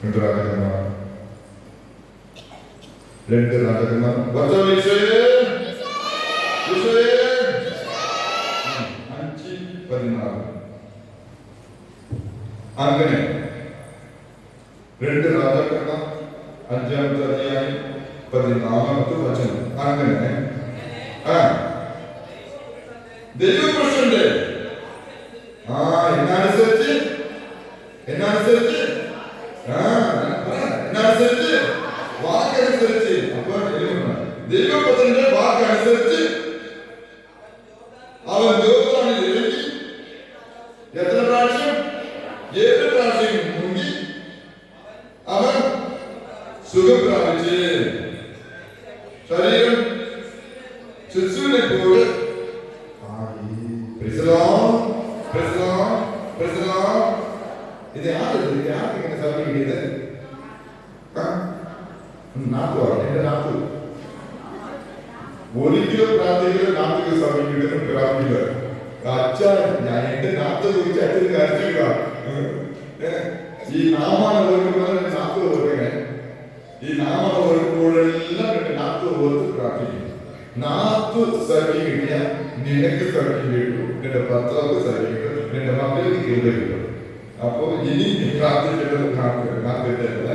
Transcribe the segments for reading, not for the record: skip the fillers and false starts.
രണ്ട് രാജാക്കന്മാർ അങ്ങനെ രണ്ട് രാജാക്കന്മാർ 5-ാമത്തെ അധ്യായം 14-ാമത്തെ വചനം. അങ്ങനെ ദൈവപുരുഷന്റെ എന്നനുസരിച്ച് വാക്കനുസരിച്ച് അപ്പൊ ദൈവപുത്രന്റെ വാക്കനുസരിച്ച് അവൻ യോർദാനിൽ ഇറങ്ങി എത്ര പ്രാവശ്യം? 7 പ്രാവശ്യം മുങ്ങി അവൻ സുഖം പ്രാപിച്ച് ശരീരം ശിശുവിനെ പോലെ ഇത് ആർക്കിങ്ങനെ സമയം കിട്ടിയത്? എന്റെ നാത്തു ഒരിക്കലും പ്രാർത്ഥിക്കലും നാത്തുക്ക് സമയം കിട്ടുന്ന പ്രാർത്ഥിക്കുക. അച്ഛൻ ഞാൻ എന്റെ നാത്ത് ചോദിച്ച അച്ഛന് കരച്ചില്ല. ഈ നാമാണ് ഓർക്കുമ്പോൾ നാത്ത് ഓർക്കണേ. ഈ നാമം ഓർക്കുമ്പോഴെല്ലാം എന്റെ നാത്ത് ഓർത്ത് പ്രാർത്ഥിക്കും. നാത്തു സഖ്യം കിട്ടിയ നിനക്ക് സഖ്യം കിട്ടും, നിന്റെ ഭർത്താവ് സഖ്യം കിട്ടും, നിന്റെ മക്കൾക്ക് കീഴ് കിട്ടും. അപ്പൊ ഇനി നീ പ്രാർത്ഥിക്കേണ്ടത് നാത്തിട്ടല്ല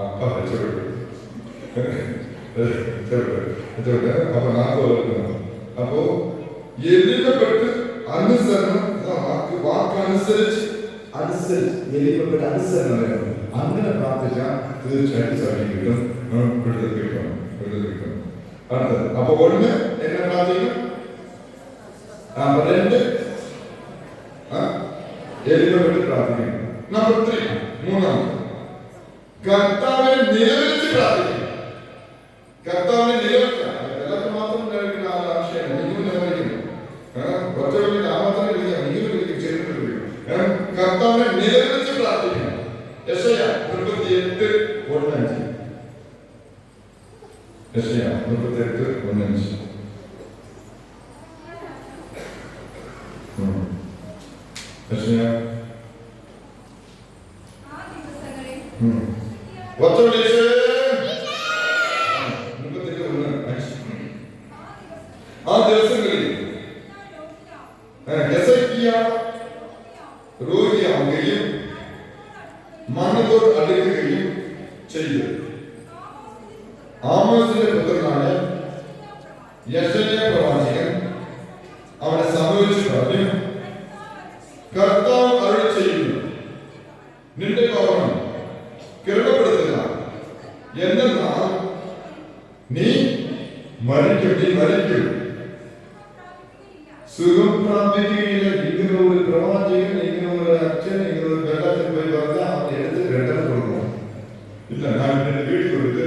അപ്പ രക്ഷപ്പെട്ടു. അപ്പൊ നാത്ത് ഓർക്കുന്നു. അപ്പോ എലിമപ്പെട്ട് അനുസരണം വാക്കനുസരിച്ച് എലിമപ്പെട്ട് അനുസരണം വേണം. അങ്ങനെ പ്രാർത്ഥിച്ചാൽ തീർച്ചയായിട്ടും സഖ്യം കിട്ടും, വിടുതൽ കിട്ടും. അടുത്തത് അപ്പൊ ഒന്ന് എന്നെ പ്രാർത്ഥിക്കും. 2 എലിമപ്പെട്ട് പ്രാർത്ഥിക്കും. നമ്പർ 3 മൂന്നാമത് കർത്താവിനെ നിലവിളിച്ച് പ്രാർത്ഥിക്കും. കർത്താവിനെ നിലവിളിക്കാം. എല്ലാവർക്കും മാത്രം നിലവിളിക്കുന്ന ആശയം നിങ്ങൾ നിലവിളിക്കുന്നു. കുറച്ച് വലിയ നാമത്തിനെ വിളിക്കാം, നിങ്ങൾ വിളിക്കും, ചേർന്ന് വിളിക്കും. കർത്താവിനെ നിലവിളിച്ച് പ്രാർത്ഥിക്കണം. യെശയ്യാ 38:1-5. യെശയ്യാ 38:1-5. യെശയ്യാ ആ ദിവസങ്ങളിൽ ഹെസക്കിയ രോഗിയാവുകയും മരണത്തോട് അടുക്കുകയും ചെയ്തു. ആമോസിന്റെ പുത്രനായ യെശയ്യാ പ്രവാചകൻ അവനെ സംഭവിച്ചു പറഞ്ഞു, കർത്താവ് അരുളി ചെയ്യുന്നു, നിന്റെ കോപം കിരണപ്പെടുത്തുക, എന്തെന്നാൽ നീ മരിക്കും, സുഖം പ്രാപിക്കുകയില്ല. ഇങ്ങനെ ഒരു പ്രവാചകൻ, ഇങ്ങനെ ഒരു അച്ഛൻ, ഇങ്ങനെ ഒരു വെള്ളത്തിൽ പോയി പറഞ്ഞാൽ അവൻ എടുത്ത് രണ്ടന കൊടുക്കണം. ഇല്ല, ഞാൻ എന്റെ വീട്ടിൽ കൊടുത്ത്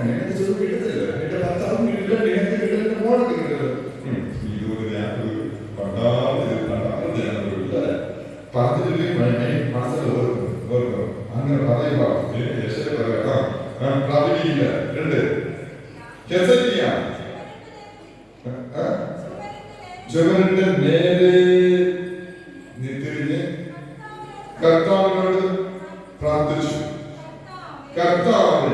നിനക്ക് സുഖം കിട്ടത്തില്ല, എന്റെ ഭർത്താവും കിട്ടില്ല, നിനക്ക് കിട്ടില്ല, മോളൊക്കെ കിട്ടില്ല. പറഞ്ഞില്ലെങ്കിൽ മനസ്സിൽ ഓർക്കും. അങ്ങനെ പറയുക പ്രാപിക്കില്ല. 2 ഹെസക്കിയ ജബലിന്റെ നേരെ തിരിഞ്ഞ് കർത്താവിനോട് പ്രാർത്ഥിച്ചു, കർത്താവേ,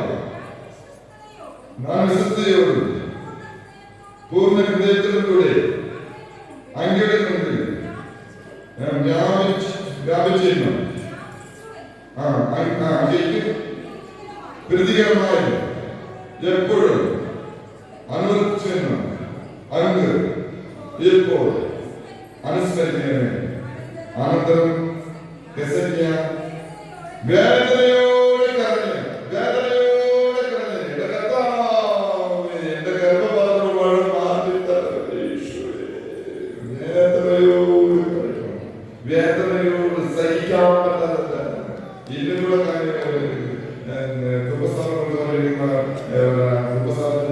ഞാൻ വിശ്വസ്തയോടും പൂർണ്ണ ഹൃദയത്തിലും കൂടെ അങ്ങയുടെ മുൻപിൽ വ്യാപിച്ചിരുന്നു. പ്രതികരമായി എപ്പോഴും അനുവർത്തിച്ചിരുന്നു. അങ്ങ് ഇപ്പോൾ അനുസ്മരിക്കണമേ. അനന്തരം ഹെസക്കിയ വേദനയോടെ കരഞ്ഞു, എന്റെ കർത്താവേ, എന്റെ ഗർഭപാത്രമാണ് മാറ്റിത്തരണമേ. വേദനയോട് സഹിക്കാൻ പറ്റാത്ത ഇതിനുള്ള കാര്യങ്ങൾ കുമ്പസാരത്തിന്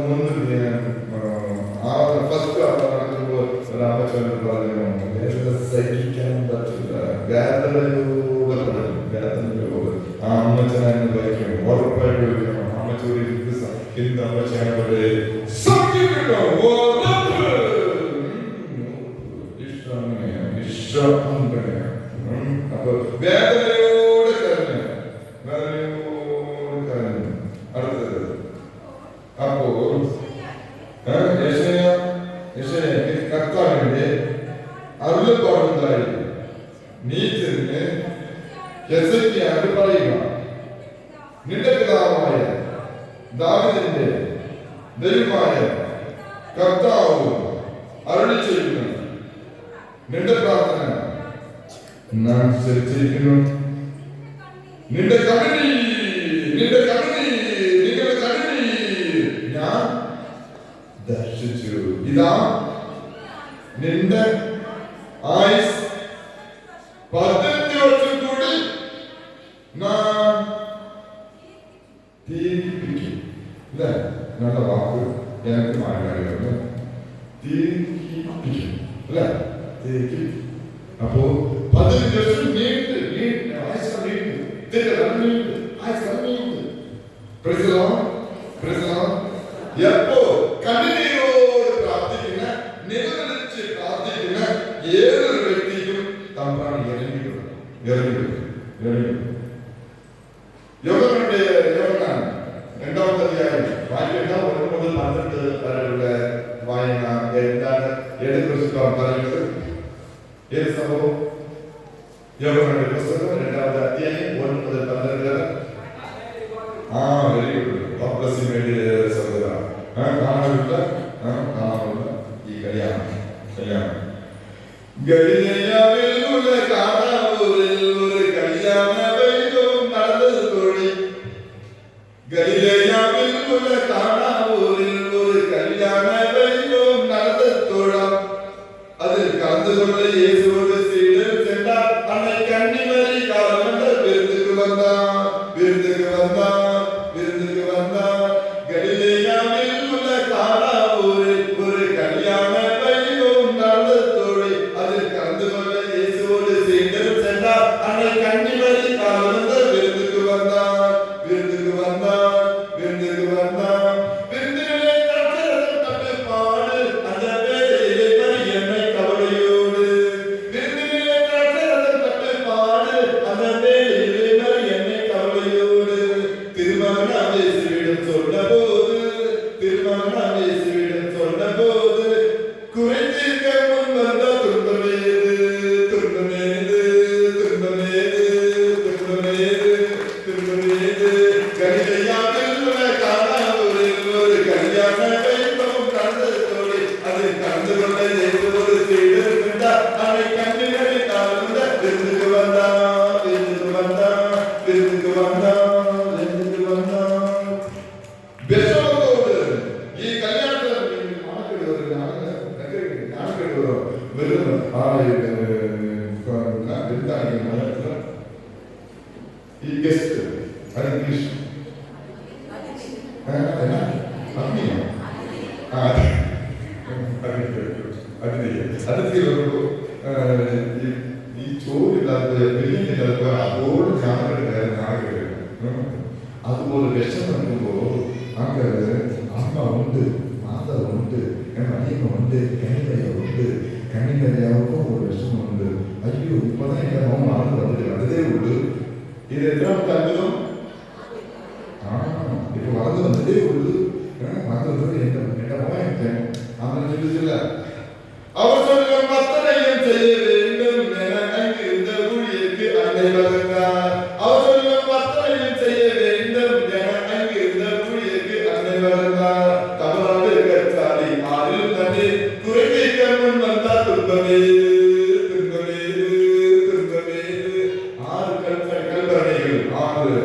മുന്നിൽ ഫസ്റ്റ് നടക്കുമ്പോൾ ഒരാമച്ചോനെ പറഞ്ഞു, വേദന സഹിക്കാൻ പറ്റില്ല, വേദനയോടെ ആ അമ്മച്ചനെ വയ്ക്കും, ഉറപ്പായിട്ട് വിളിക്കണം. അമ്മച്ചോട് ഹിന്ദു അമ്മച്ചാനെ പോലെ അപ്പൊ വേദനയോടെ കരഞ്ഞു, വേദനയോടെ എസെക്കിയാവ് പറയുക, നിന്റെ പിതാവായ ദാവീദിന്റെ ദൈവമായ കർത്താവ് അരുളിച്ചെയ്യുന്നു, നിന്റെ പ്രാർത്ഥന ഞാൻ ശ്രദ്ധിച്ചിരിക്കുന്നു. നിന്റെ നിങ്ങളുടെ കണ്ണുനീർ ഞാൻ ദർശിച്ചു. ഇതാ നിന്റെ ആയുസ് 18 വർഷം കൂടി നാം തിരിപ്പിക്കും. അല്ലേ? നല്ല വാക്ക് എനിക്ക് മാറിയാണ്. തിരിപ്പിക്കും അല്ലേ? അപ്പോ 15 വർഷം നീണ്ട് ആയുസ് നീണ്ട് എപ്പോ കണ്ണുനീരോട് പ്രാർത്ഥിക്കുന്ന, നിലവിളിച്ച് പ്രാർത്ഥിക്കുന്ന ഏതൊരു വ്യക്തിക്കും തമ്പാണ് ഇറങ്ങിയിട്ടുണ്ട്. യോഹന്നാന്റെ 2-ാമത്തെ അധ്യായം വായിക്കേണ്ട 1 മുതൽ 12 വരെയുള്ള വായന എന്താണ് ഏതെക്കുറിച്ചാണ് പറയുന്നത്? ഏത് സംഭവം? യോഹന്നാന്റെ പുസ്തകം 2-ാമത്തെ അധ്യായം 1 മുതൽ 12 വരെ. Very good. സഹോദര കാണാനുള്ള ഈ കല്യാണം ഗലീലയിൽ ഒരു കല്യാണ വൈഭവം നടന്നത് തോഴി. ഗലീലയിൽ ഒരു കല്യാണ വൈഭവം നടന്നത് തോഴ. അതിൽ കലந்துകൊണ്ട യേശുവോട് സ്ത്രീകൾ ചെന്നാൽ അன்னை കന്നിമറി കാലമല്ല വിരുന്നുക്ക് വന്ന ഗലീലയിൽ ഒരു കല്യാണ വൈഭവം നടന്നത് തോഴി. അതിൽ കലந்துകൊണ്ട യേശുവോട് സ്ത്രീകൾ ചെന്നാൽ അன்னை കന്നിമറി കാലമല്ല വിരുന്നുക്ക് വന്ന ഈ ചോറില്ലാത്ത വെള്ളിയില്ലാത്ത അതോട് അതുപോലെ വിഷം നടക്കുമ്പോ ആൾക്കാര് അമ്മ ഉണ്ട്, മാതാവ് ഉണ്ട്, അനിയനുണ്ട്, കണ്ണിനറിയാവുന്ന ഒരു വിഷമമുണ്ട്. അയ്യോ ഇപ്പதான் എന്റെ മോൻ മാറി വന്നിട്ട് അതേ ഉള്ളൂ. ഇത് എത്രാമത്തെ അത്ഭുതം? ഇപ്പൊ വളർന്നു വന്നതേ ഉള്ളൂ. മാത്രം എന്റെ മോൻ അങ്ങനെ ചിന്തിച്ചില്ല. അവർ சொல்லும் அத்தனையும் செய்ய வேண்டும் என அங்கிருந்த ஊழியருக்கு அன்னை மகனார். அவர் சொல்லும் அத்தனையும் செய்ய வேண்டும் என அங்கிருந்த ஊழியருக்கு அன்னை மகனார். தவறாக கற்றாடி ஆறில் தண்ணி குறைக்க முன் வந்தா துன்பமே. ஆறு கல்பனைகள், ஆறு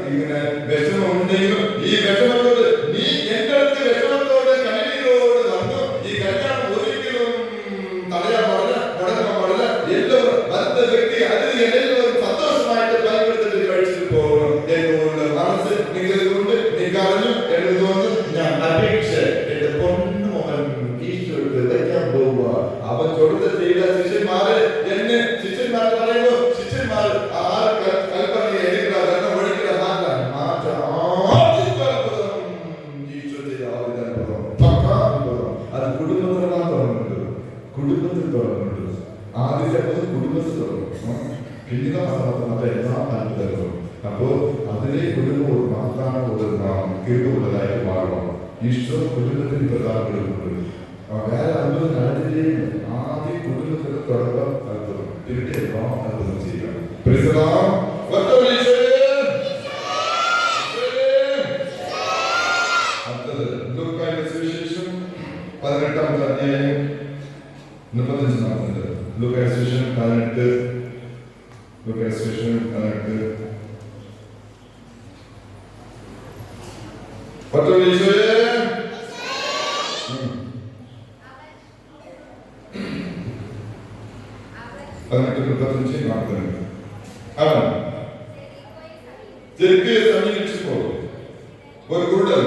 இങ്ങനെ വിഷമം ഉണ്ടെങ്കിലും ഈ വിഷമത്തോട് നീ എന്റെ അടുത്ത് വിഷമത്തോട് കണ്ണീരോട് വന്നു. ഈ കല്യാണം ഒരിക്കലും തടയാൻ പാടില്ല, മുടക്കാൻ പാടില്ല. എല്ലാവരും വന്ന വ്യക്തി അതിൽ എല്ലാവരും സന്തോഷമായിട്ട് പലപ്പെടുത്തിട്ട് കഴിച്ചിട്ട് പോകണം എന്നുള്ള മനസ്സ് നിങ്ങൾക്കുണ്ട്. നിങ്ങറിഞ്ഞു എന്ന് തോന്നുന്നു. ഞാൻ അപേക്ഷ എന്റെ പൊന്നു മോഹൻ ഈശോയ്ക്ക് വയ്ക്കാൻ പോവുക. അവൻ കൊടുത്ത ചെയ്ത ശിഷ്യന്മാര് എന്നെ ശിഷ്യന്മാർ പറയുന്നു. ശിഷ്യന്മാർ ആ കൽപ്പനയെ എടുക്കാതെ ഒഴിക്കുന്ന മാറ്റാൻ അത് കുടുംബത്തിൽ മാത്രമുണ്ട്. കുടുംബത്തിൽ തുറന്നുണ്ട്. ആദ്യത്തെ കുടുംബത്തിൽ തുറന്നു. പിന്നീട് മറ്റേ എല്ലാ താല്പര്യവും. അപ്പോ അതിലെ കുടുംബം മാത്രമാണ് കീഴ്പുള്ളതായിട്ട് മാറണം. ഈശോ കുടുംബത്തിൽ പ്രധാനപ്പെടുന്നുണ്ട്. വേറെ അത്ഭുതം നടത്തില്ലേ? ആദ്യം കുടുംബത്തിൽ തുടക്കം അത്ഭുതം, പിന്നീട് എല്ലാ അത്ഭുതം ചെയ്യണം. പറ്റുമോ ഈശോയെ? പതിനെട്ട് 35 40. അവൻ ജെറിക്കോയെ സമീപിച്ചപ്പോൾ ഒരു കുരുടൻ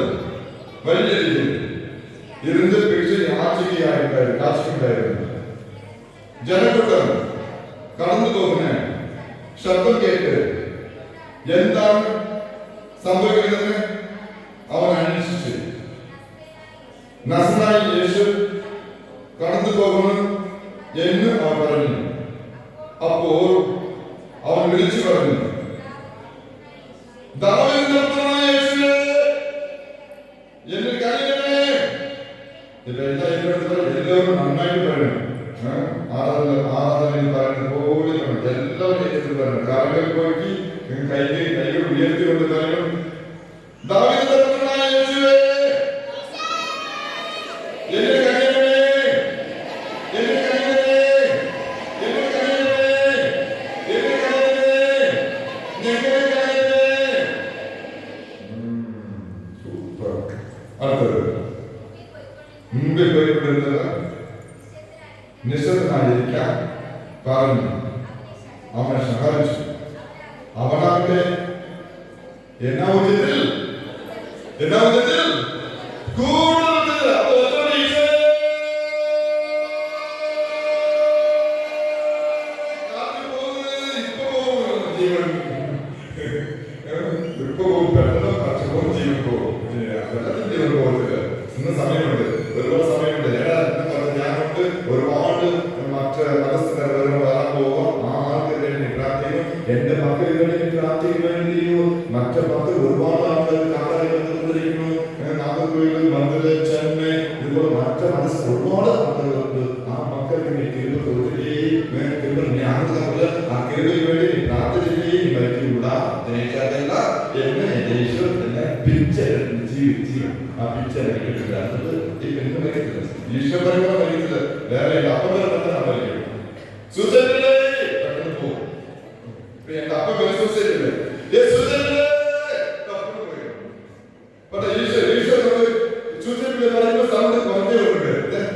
വഴിയരികിൽ ഇരുന്ന് പിടിച്ച് യാചിക്കുകയായിരുന്നു. ജനക്കൂട്ടം കടന്നു പോകുന്ന ശബ്ദം കേട്ട് എന്താണ് സംഭവിക്കുന്നതെന്ന് അവൻ അന്വേഷിച്ചു. നസറായ യേശു കടന്നു പോകുന്നു എന്ന് അവൻ പറഞ്ഞു. അപ്പോൾ അവൻ വിളിച്ചു പറഞ്ഞു, ദാവീദിന്റെ പുത്രനായ യേശുവേ, എന്നിൽ കനിയണമേ. എല്ലാവരും നന്നായിട്ട് പറയണം. ആരാധനയിൽ പറയുന്നത് പോലെ എല്ലാവരും ഏറ്റെടുത്ത് പറയണം. കാലുകൾ പോയി കൈകൾ ഉയർത്തിക്കൊണ്ട് പറയണം, ദാവീദിന്റെ പുത്രനായ യേശുവേ, എന്നിൽ കനിയണമേ, എന്നിൽ കനിയണമേ, എന്നിൽ കനിയണമേ, എന്നിൽ കനിയണമേ, ഞങ്ങളെ കനിയണമേ. സൂപ്പർ. അടുത്തത് മുമ്പിൽ പോയിക്കൊണ്ടിരുന്നത് നിശബ്ദനായിരിക്കാൻ പറഞ്ഞു. അവനെ സഹായിച്ചു. അവനാകട്ടെ എന്നാ ഉച്ചത്തിൽ കൂടുതൽ ജീവൻ ഇപ്പൊ പെട്ടെന്ന് പച്ചപ്പോഴും ജീവൻ പോകും. വെള്ളത്തിൽ ജീവൻ പോകത്തില്ല. ഇന്ന് സമയമുണ്ട്, ഒരുപാട് സമയമുണ്ട്. ഞാനുണ്ട് ഒരുപാട് മറ്റ് മതസ്ഥരെ വരാൻ പോകും. ആ ആൾക്ക് വേണ്ടി പ്രാർത്ഥിക്കും. എന്റെ മക്കൾക്ക് വേണ്ടി പ്രാർത്ഥിക്കുകയോ മറ്റു മക്കൾ ഒരുപാട് ആൾക്കാർ കാലായി ബന്ധപ്പെട്ടിരിക്കുന്നു. നാഗർകോവിൽ, മന്ദിര, ചെന്നൈ, ഇതുപോലെ മറ്റു മനസ്സ് ഒരുപാട് ആളുകളുണ്ട്. ആ മക്കൾക്ക് വേണ്ടി കിരുവ് കൊടുക്കുകയും ആ കിരുവിന് വേണ്ടി പ്രാർത്ഥിക്കുകയും വയ്ക്കുക. ജനിക്കാതല്ല എന്ന് യേശു എന്നെ പിച്ചെടുത്ത് ജീവിച്ചു. ആ പിച്ചെടുക്കില്ല എന്ന് വയ്ക്കില്ല. ഈശ്വരനെ വയ്ക്കില്ല. വേറെ അപ്പം വയ്ക്കും. സുസൈഡില്ലേ പെട്ടെന്ന് പോകും. എന്റെ അപ്പം സുസൈഡില്ലേ സൗണ്ട് കുറഞ്ഞുണ്ട്.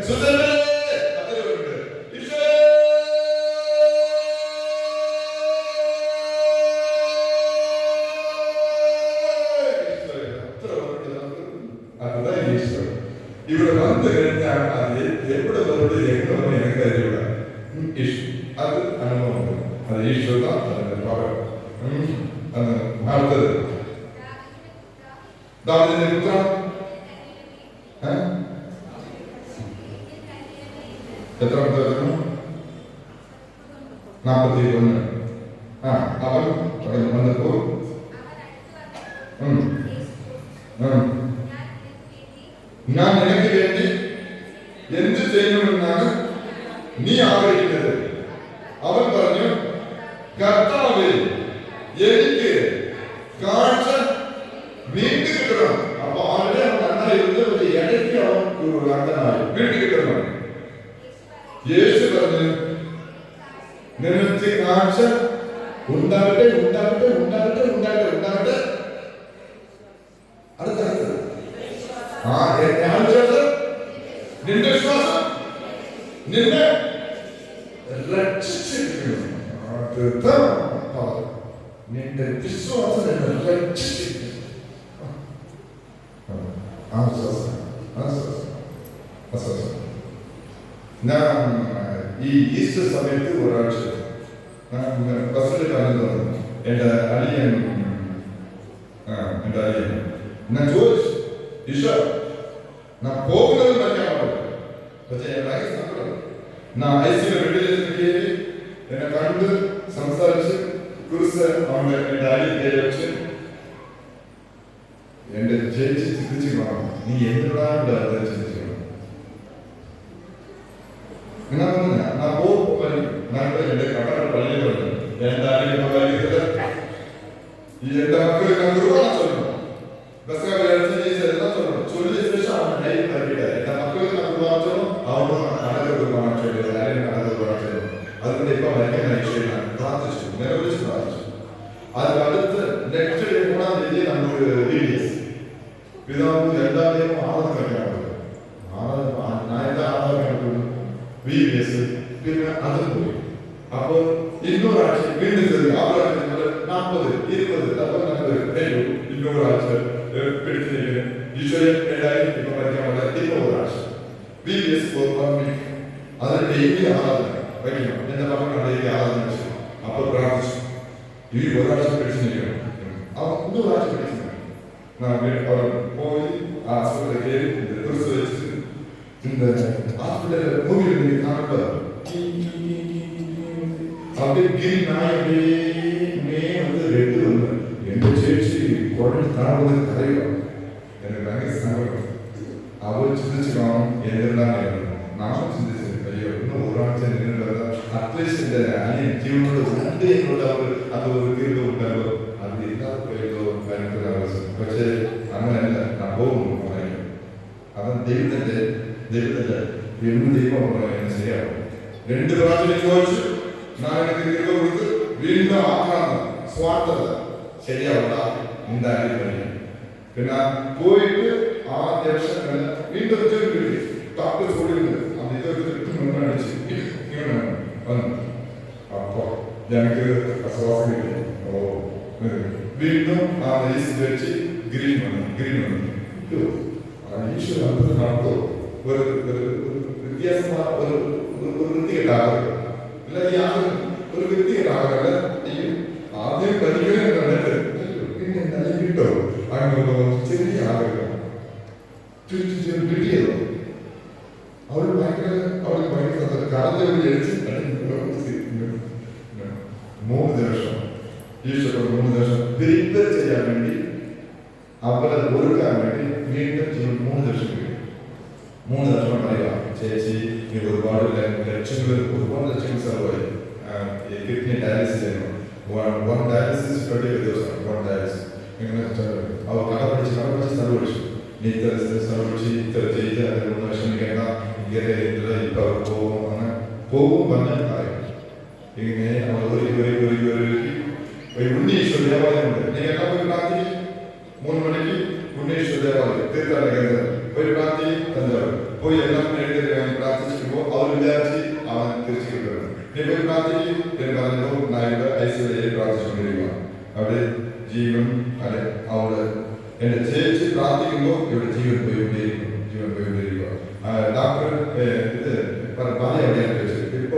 സുസൈഡില്ലേ ഇവിടെ വന്നു കഴിഞ്ഞാൽ അത് എവിടെ വരുടെ എങ്ങനെ എനിക്ക് അറിയില്ല. അത് അനുഭവം. അത് ഈശ്വര അടുത്തത് ദാവീദിന്റെ പുത്രൻ എത്രാമത്തെ വചനം? 41. അവൻ വന്നപ്പോൾ ഞാൻ നിനക്ക് വേണ്ടി എന്ത് ചെയ്യണമെന്നാണ് നീ ആഗ്രഹിക്കുന്നത്? അവൻ പറഞ്ഞു, കർത്താവേ, എനിക്ക് കാഴ്ച വീണ്ടും കിട്ടണം. അപ്പൊ ആരുടെ നന്നായിരുന്നു ഇടയ്ക്ക് അവൻ അന്ധനായി വീണ്ടും കിട്ടണം. യേശു പറഞ്ഞു, നിനക്ക് കാഴ്ച ഉണ്ടാകട്ടെ, ഉണ്ടാകട്ടെ, ഉണ്ടാകട്ടെ, ഉണ്ടാകട്ടെ, ഉണ്ടാകട്ടെ. അടുത്തടുത്ത് നിന്റെ വിശ്വാസം നിന്നെ രക്ഷിച്ചിരിക്കുന്നു. നിന്റെ വിശ്വാസം നിന്നെ രക്ഷിച്ചിരിക്കുന്നു. ഞാൻ ഈ ഈസ്റ്റർ സമയത്ത് ഒരാഴ്ച ബസ്സിൽ കണ്ടു. എന്റെ അളിയൻ ഞാൻ ചോദിച്ചു, ഈശോ ഞാൻ പോകുന്നത് മറ്റാണ്. പക്ഷേ ഞാൻ ഐസിയുടെ വെളിയിലേക്ക് കയറി എന്നെ കണ്ട് സംസാരിച്ച് കുറിച്ച് അവന്റെ എന്റെ അടി കയറി വെച്ച് എന്റെ ജയിച്ച് ചിന്തിച്ചു കാണാം. നീ എന്തിനാണ് ചിന്തിച്ചു ഞാൻ പോകുമ്പോൾ എന്റെ കടകൾ പള്ളിയിൽ പറഞ്ഞു. എന്റെ അടിയുടെ പള്ളിയില് എന്റെ മക്കൾ ഞാൻ കുർബാന ചൊല്ലണം. എല്ലാം ചൊല്ലണം. ചൊല്ലിയ ശേഷം അവൻ ലൈവ് കണ്ടിട്ട് എന്റെ മക്കൾക്ക് ഞാൻ കുർബാന ചൊല്ലണം. അവിടെ അടക കുർബാന ചൊല്ലുന്നത് അല്ലെങ്കിൽ അടക കുർബാന ചൊല്ലണം. അതുകൊണ്ട് ഇപ്പൊ ഭയങ്കര ഈശ്വരനാണ് പ്രാർത്ഥിച്ചു, നിലവിളിച്ച് പ്രാർത്ഥിച്ചു. അത് അടുത്ത് നെക്സ്റ്റ് 3-ാം തീയതി നമ്മൾ VDS പിതാവ് എല്ലാവരെയും ആദം കഴിക്കാറുണ്ട്. ഞാൻ എന്താ ആദം കഴിക്കുന്നു VBS പിന്നെ അതും പോയി. അപ്പൊ 200 ആഴ്ച വീണ്ടും ചെറിയ 40, 20, 200 ആഴ്ച പിടിച്ചിരിക്കുന്നു. ഈശ്വരൻ 7000 ഇപ്പൊ പഠിക്കാൻ വളരെ 200 ആഴ്ച VBS അത് ഡെയിലി ആരാധന വയ്ക്കണം. എന്റെ മക്കളാണ് ഡെയിലി ആരാധന വെച്ചത്. അപ്പൊ പ്രാർത്ഥിച്ചു ഈ ഒരാഴ്ച പിടിച്ചിരിക്കണം. 100 ആഴ്ച പിടിച്ചിരിക്കണം. പോയി ആസ്പത്രിയിൽ കയറി ഡ്രസ് വെച്ചിട്ട് ஹாஸ்பிட்டல் மூவில நீங்க காணப்ப அப்படியே கிரி நாயகே வந்து ரெண்டு வந்து எந்த சேர்ச்சி குழந்தை தாழ்வது கரையும் எனக்கு பயங்கர சங்கடம். அவள் சிந்திச்சுக்கணும் எதிர்தான் நானும் சிந்திச்சேன். ஐயோ இன்னும் ஒரு ஆட்சி நின்றுறதா அட்லீஸ்ட் இந்த அணியின் ஜீவனோட உண்டு என்னோட அவர் அது ஒரு தீர்வு உண்டாலோ அது இல்லாத போயிட்டோ பயங்கர அவசியம். പക്ഷേ അങ്ങനെയല്ല ഞാൻ പോകും. അതാണ് ദൈവത്തിന്റെ എന്ന് ദൈവം പറയുന്നത് ശരിയാവും. 2 പ്രാവശ്യം ചോദിച്ചു ഞാൻ എനിക്ക് തിരികെ കൊടുത്ത് വീണ്ടും ആക്രാന്തം സ്വാർത്ഥത ശരിയാവില്ല ഉണ്ടാക്കി കഴിയും. പിന്നെ പോയിട്ട് ആ ദിവസങ്ങളിൽ വീണ്ടും കിട്ടി ഡോക്ടർ ചോദിക്കുന്നത് അത് ഇതൊക്കെ അടിച്ച് ഇങ്ങനെ വന്നു. അപ്പൊ ഞങ്ങൾക്ക് ശ്വാസം കിട്ടി. ഓ വീണ്ടും ആ ലിസ്റ്റ് വെച്ച് ഗ്രീൻ വന്നു. ഈശ്വര അത്ഭുതം നടത്തോ ഒരു വ്യത്യാസമായ ഒരു വൃത്തികെട്ടാകരുത്. അല്ല ഒരു വ്യക്തികെട്ടാകരുത്. ആദ്യം പരിഗണന കണ്ടിട്ട് പിന്നെ നൽകിട്ടോ അങ്ങനെ ചെറിയ ആകരുത് കിട്ടിയതോ അവൾക്ക് ഭയങ്കര കടന്നു ജനിച്ച് 3 ദിവസം ഈശ്വര 3 ദിവസം പ്രിപ്പയർ ചെയ്യാൻ വേണ്ടി അവരെ ഒരുക്കാൻ വേണ്ടി വീണ്ടും 3 ദിവസം കിട്ടി. 3 ദിവസം പറയുക ചേച്ചി ഒരുപാട് ലക്ഷങ്ങൾ ചെലവായി. കിഡ്നി ഡയാലിസിസ് ചെയ്യണം. 1 ഡയാലിസിസ് 20 ദിവസം 1 ഡയാലിസിസ് ഇങ്ങനെ അവർ കടപിടിച്ച് സ്ഥലപിടിച്ചു. ഇത്ര സ്ഥലപിടിച്ച് ഇത്ര ചെയ്ത് അതിൽ 1 വിഷമിക്കേണ്ട ഇങ്ങനെ ഇപ്പൊ പോകും അങ്ങനെ പോകും പറഞ്ഞാൽ പറയും. ഇങ്ങനെ അവർ ഉണ്ണീശ്വര ദേവാലയമുണ്ട്. നിങ്ങൾ എല്ലാം പോയി പ്രാർത്ഥിക്കും. 3 മണിക്ക് ഉണ്ണീശ്വര ദേവാലയം തീർത്ഥാടന കേന്ദ്രം പോയി പ്രാർത്ഥിക്കും. തഞ്ചാവൂർ പോയി എല്ലാം എഴുതി പ്രാർത്ഥിച്ചിരിക്കുമ്പോൾ അവർ വിചാരിച്ച് അവൻ തിരിച്ചു കിട്ടുന്നത്. നീ പോയി പ്രാർത്ഥിക്കും എന്ന് പറഞ്ഞപ്പോൾ നായുടെ ഐശ്വര്യയിൽ പ്രാർത്ഥിച്ചുകൊണ്ടിരിക്കുക. അവിടെ ജീവൻ അല്ലെ അവിടെ എന്റെ ചേച്ചി പ്രാർത്ഥിക്കുമ്പോൾ ഇവിടെ ജീവൻ പോയിക്കൊണ്ടിരിക്കുക. ഡോക്ടർ ഇത് പല എവിടെയാണ് വെച്ചത് ഇപ്പൊ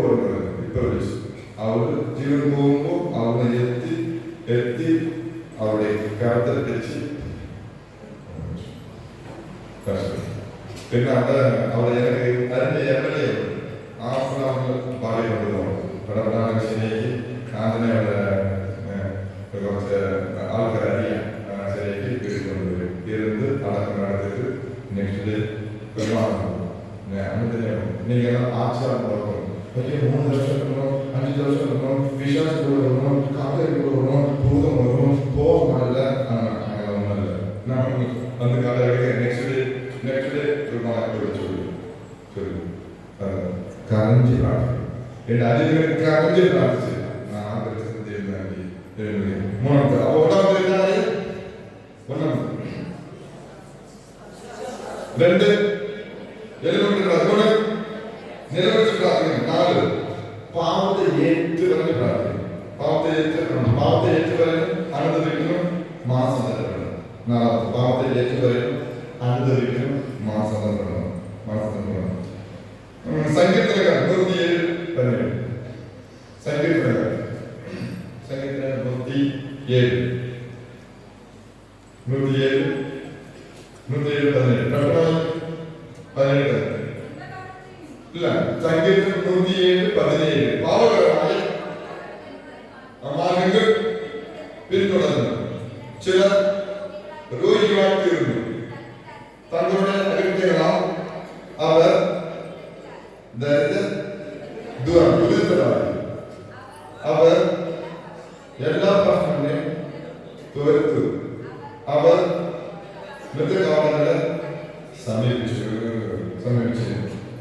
വിളിച്ചു. അവിടെ ജീവൻ പോകുമ്പോൾ അവിടെ എത്തി അവിടെ കറുത്ത വെച്ച് പിന്നെ അവിടെ എനിക്ക് അതിന്റെ MLA പാടി കൊണ്ടുപോകണം. പടപടാണ് ശരിയാക്കി അതിനെ കുറച്ച് ആൾക്കാർ അറിയാം ശരിയാക്കി കൊണ്ടുവരും. ഇരുന്ന് അടക്കം നടത്തിട്ട് നെക്സ്റ്റ് പെരുമാറുന്നു. അങ്ങനെ നിങ്ങൾ ആചാരം നോക്കണം. 3 വർഷം 5 വർഷം വിശ്വാസം കൊടുക്കണം. കാര്യം കൊടുക്കണം. ഭൂതം കൊടുക്കണം. പോകാനല്ല അങ്ങനെ ഒന്നല്ല. അന്ന് കാലഘട്ടം നെക്സ്റ്റ് ഡേ കരഞ്ചി പ്രാർത്ഥിക്കും. എന്റെ അതിന് കരഞ്ചി പ്രാർത്ഥിച്ചു. മൂന്നാമത്തെ അപ്പൊ ഒന്നാമത്തെ എന്തായി? 2 നിലവിളിച്ച് പ്രാർത്ഥിക്കണം. 4 പാവത്തെ ഏറ്റു പറഞ്ഞ് പ്രാർത്ഥിക്കണം. പാവത്തെ ഏറ്റു പറയുന്നു അനുദവിക്കണം മാസം തരണം. 4 പാവത്തെ ഏറ്റു പറയുന്നു അനുദവിക്കണം മാസം തരണം. സങ്കീർത്തനക്കാർ 107 സങ്കീർത്തനക്കാർ 107 ഇല്ല സങ്കീർത്തനം 107 പാവകരമായ മാർഗങ്ങൾ പിന്തുടർന്നു ചിലർ രോഗികളായി തീർന്നു. തങ്ങളുടെ അകൃത്യങ്ങളാൽ അവർ ദുരിതരായി. അവർ എല്ലാ പ്രശ്നങ്ങളെയും തുരത്തു. അവർ മൃതകാമങ്ങളെ സമീപിച്ചു.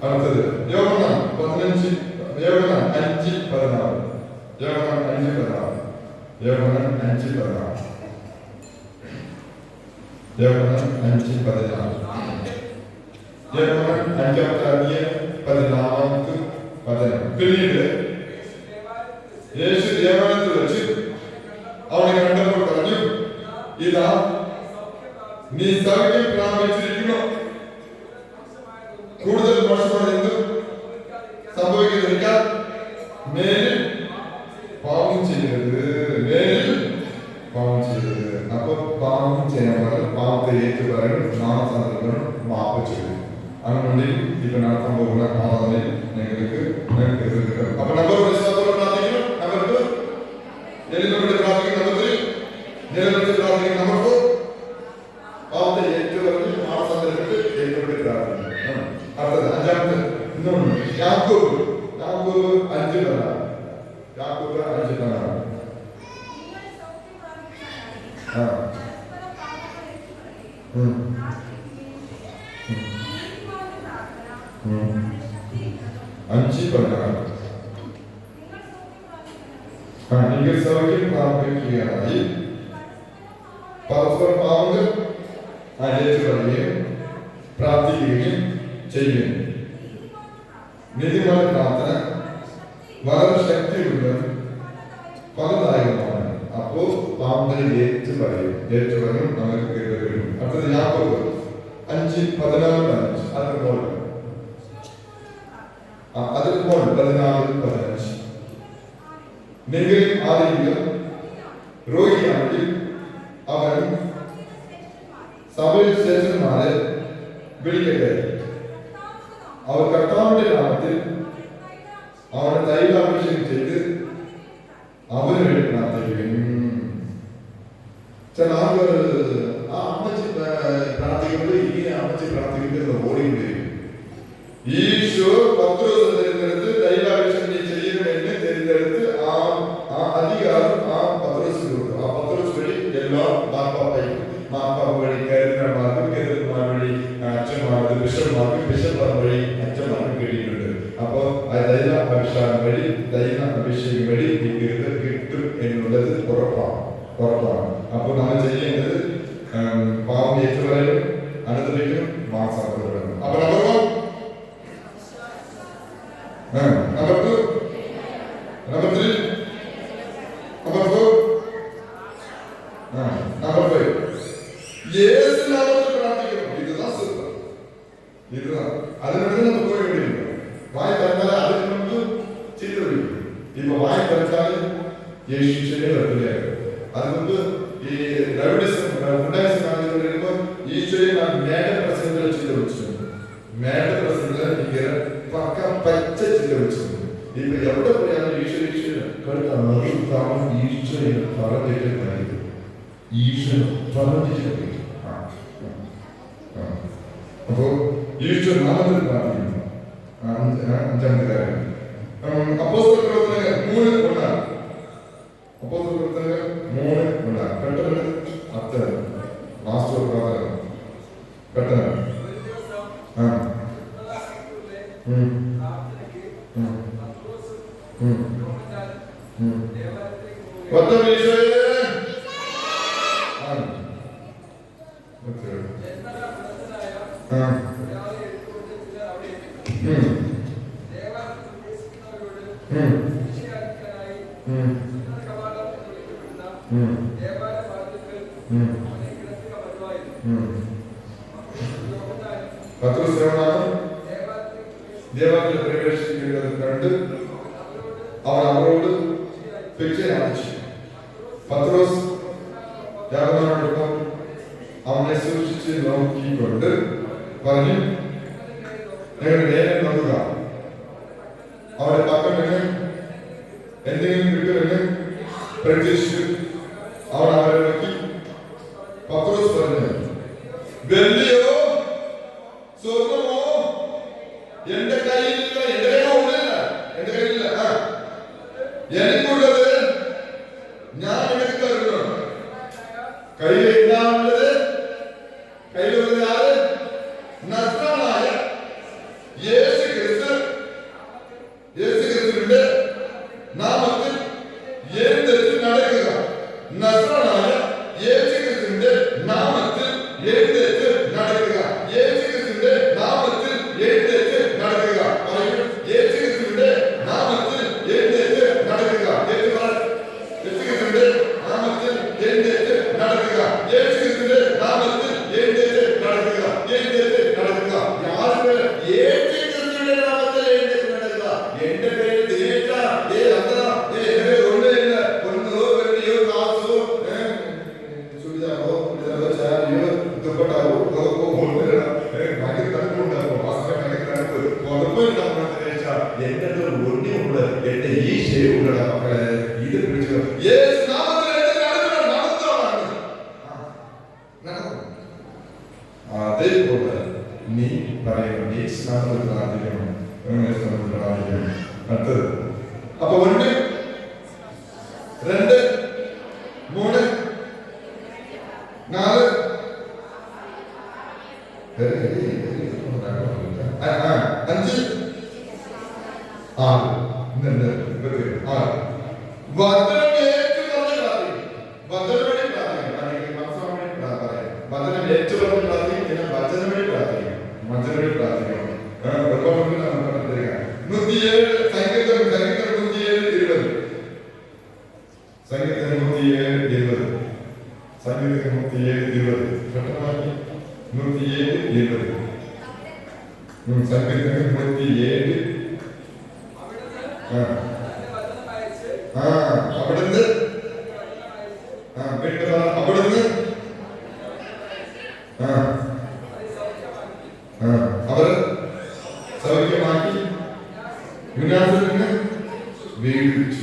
അടുത്തത് യോഹന്നാൻ 5:16. യോഹന്നാൻ 5:16. യോഹന്നാൻ 5:14. യോഹന്നാൻ 5:14. പിന്നീട് യേശു ദേവാലയത്തിൽ വെച്ച് അവനെ കണ്ടപ്പോൾ പറഞ്ഞു, ഇതാ നീ സൗഖ്യം പ്രാപിച്ചിരിക്കുന്നു. കൂടുതൽ മോശമാണ് എന്തും സംഭവിക്കുന്നില്ല. മേലിൽ പാപം ചെയ്യരുത്, മേലിൽ പാപം ചെയ്യരുത്. അപ്പൊ പാപം ചെയ്യാൻ പറഞ്ഞാൽ പാപത്തെ ഏറ്റു പറയണം, നാമസന്ദർഭം മാപ്പ് ചെയ്യും. അങ്ങനെയുണ്ടെങ്കിൽ ഇപ്പൊ നടത്താൻ പോകുന്ന ആരാധനയിൽ നിങ്ങൾക്ക് കിട്ടും. അപ്പൊ നമ്പർ വിശ്വാസത്തോടെ പ്രാർത്ഥിക്കണം. നമ്പർ 2 എലിനോട് പ്രാർത്ഥിക്കണം. നമ്പർ 3 നിലനിർത്തി പ്രാർത്ഥിക്കണം. നമ്പർ 4 പാപത്തെ ഏറ്റു പറഞ്ഞ് നാമസന്ദർഭത്തിൽ ഏറ്റു പ്രാർത്ഥിക്കണം. അടുത്തത് 5-ാമത്തെ യാക്കോബ് 5:10. യാക്കോബ് 5:10. നിങ്ങൾ സൗഖ്യം പ്രാപിക്കുകയായി പരസ്പരം പാപങ്ങൾ ഏറ്റു പ്രാർത്ഥിക്കുകയും ചെയ്യും. നീതിമാന്റെ പ്രാർത്ഥന വളരെ ശക്തിയുള്ളതും ഫലദായകമാണ്. അപ്പോ പാപങ്ങളെ ഏറ്റുപറയും നമുക്ക് കേൾക്കും. അടുത്തത് യാക്കോബ് 5:14. അതിൽ 14-15. നിങ്ങൾ ആരെങ്കിലും രോഗിയാണെങ്കിൽ അവൻ സഭയിൽ ശ്രേഷ്ഠന്മാരെ വിളിക്കട്ടെ. അവർ കർത്താവിന്റെ നാമത്തിൽ അവനെ തൈലാഭിഷേകം ചെയ്ത് അവന് വേണ്ടി പ്രാർത്ഥിക്കുകയും. ചില ആളുകൾ ആ അമ്മച്ചി പ്രാർത്ഥിക്കുമ്പോൾ ഈ അമ്മച്ചി പ്രാർത്ഥിക്കുന്നത് ഓടിക്കൊണ്ടിരിക്കും. ഈശോ പത്രോസ് തിരഞ്ഞെടുത്ത് തൈലാഭിഷേകം ചെയ്യുന്നതിനെ തിരഞ്ഞെടുത്ത് ആ അധികാരം ആ പത്രോസിന് കൊടുത്തു. ആ പത്രോസ് വഴി എല്ലാ മാർപ്പാപ്പ വഴി കരുതന്മാർക്കും വഴി അച്ഛന്മാർക്ക് ബിഷപ്പ്മാർ വഴി അച്ഛന്മാർക്ക് കിട്ടിയിട്ടുണ്ട്. അപ്പോ അഭിഷേകം വഴി അഭിഷേകം വഴി ഈ ബിരുദം കിട്ടും എന്നുള്ളത് ഉറപ്പാണ്. അപ്പോൾ നമ്മൾ ചെയ്യേണ്ടത് പാവം ഏറ്റുപറയും, അനുദപിക്കും, മാനസാന്തരപ്പെടും. അപ്പൊ number 1, number 2, number 3, number 4, number 5. യേശു നാമത്തിൽ പ്രാർത്ഥിക്കണം. ഇതുதான் സൂപ്പർ. ഇതുதான் അതിനുവേണ്ടി നമ്മൾ പോയി വേണ്ടിയില്ല. വായി തന്നാൽ അതിന് മുമ്പ് ചെയ്തു വിളിക്കും. ഇപ്പൊ വായി തന്നാൽ യേശുവിനെ വെറുതെയാണ്. അതുകൊണ്ട് ഈ ദ്രവിഡിസം ഉണ്ടായിസം വരുമ്പോൾ ഈശോയെ നാം മേഘ പ്രസിഡന്റ് ചെയ്ത് വെച്ചിട്ടുണ്ട്. മേഘ പ്രസിഡന്റ് ഇങ്ങനെ പക്ക പച്ച ചെയ്ത് വെച്ചിട്ടുണ്ട്. ഇപ്പൊ എവിടെ പോയാലും ഈശോ ഈശോയെ പറഞ്ഞിട്ട് കാര്യം ഈശോ പറഞ്ഞിട്ട്. അപ്പോ ഈശോ നാമത്തിൽ പ്രാർത്ഥിക്കുന്നു. 5-ാമത്തെ കാര്യം അപ്പോസ്തല പ്രവർത്തനങ്ങൾ 3:1. അപ്പോസ്തല പ്രവർത്തനങ്ങൾ 3:1. പെട്ടെന്ന് അത്തരം മാസ്റ്റർ പ്രാർത്ഥന പെട്ടെന്ന് ദേവാലയത്തിൽ പ്രവേശിക്കുന്നത് കണ്ട് അവർ അവരോട് ഭിക്ഷ യാചിച്ചു. പത്രോസ് യാഗോബിനോടൊപ്പം അവനെ സൂക്ഷിച്ച് നോക്കിക്കൊണ്ട് പറഞ്ഞു, ഞങ്ങൾ നേരം നോക്കുക, അവിടെ പക്കം നിന്ന് എന്തെങ്കിലും കിട്ടുമെന്ന് പ്രതീക്ഷിച്ചു. അവൻ അവരെ നോക്കി പത്രോസ് പറഞ്ഞു, വെള്ളിയോ സ്വർണമോ എന്റെ കയ്യിലില്ല, എന്റെ കയ്യിലില്ല. എനിക്കുള്ളത് ഞാൻ നിനക്ക് തരുന്നു. കയ്യിൽ എന്താണുള്ളത്? കയ്യിലുള്ളത് ആര്? നസ്രായനായ യേശു ക്രിസ്തുവിന്റെ നാമത്തിൽ എഴുന്നേറ്റ് നടക്കുക. നസ്രായനായ യേശു ക്രിസ്തുവിന്റെ നാമത്തിൽ എഴുന്നേറ്റ് നടക്കുക, എഴുന്നേറ്റ് നടക്കുക. യാതൊരു യേശുക്രിസ്തുവിന്റെ നാമത്തിൽ എഴുന്നേറ്റ് നടക്കുക. എന്റെ പേര് ദിനേശ, അത്ര എന്റെ ഒന്നില്ല ഒന്നോ വെള്ളിയോ കാസോ ചുരിദാറോ ചാരിയോ ദുപ്പട്ടാവോ ഭയങ്കര തണുപ്പുണ്ടാകും. എന്റെ ഒന്നിയുണ്ട്, എന്റെ ഈ ശരിയുള്ള മക്കളെ ഇത് പിടിച്ചു അതേപോലെ നീ പറയണം യേശുനാമത്തിൽ പ്രാർത്ഥിക്കണം. അടുത്തത് അപ്പൊ 1 2 3 4 5 6 വചനം ഏറ്റു പറഞ്ഞ് പ്രാർത്ഥിക്കും. വചനം വഴി പ്രാർത്ഥിക്കും. വചനം ഏറ്റു പറഞ്ഞ് പ്രാർത്ഥിക്കും. വചനം വഴി പ്രാർത്ഥിക്കും. വചനം വഴി പ്രാർത്ഥിക്കണം. സങ്കീർത്തനം 107:20. സങ്കീർത്തനം 107:20. സങ്കീർത്തനം 107:20. പെട്ടെന്ന് 107:20. സങ്കീർത്തനം 107. അവിടുന്ന് അവിടുന്ന് അവർ സൗഖ്യമാക്കി വിനാശത്തിന് വീഴ്ച.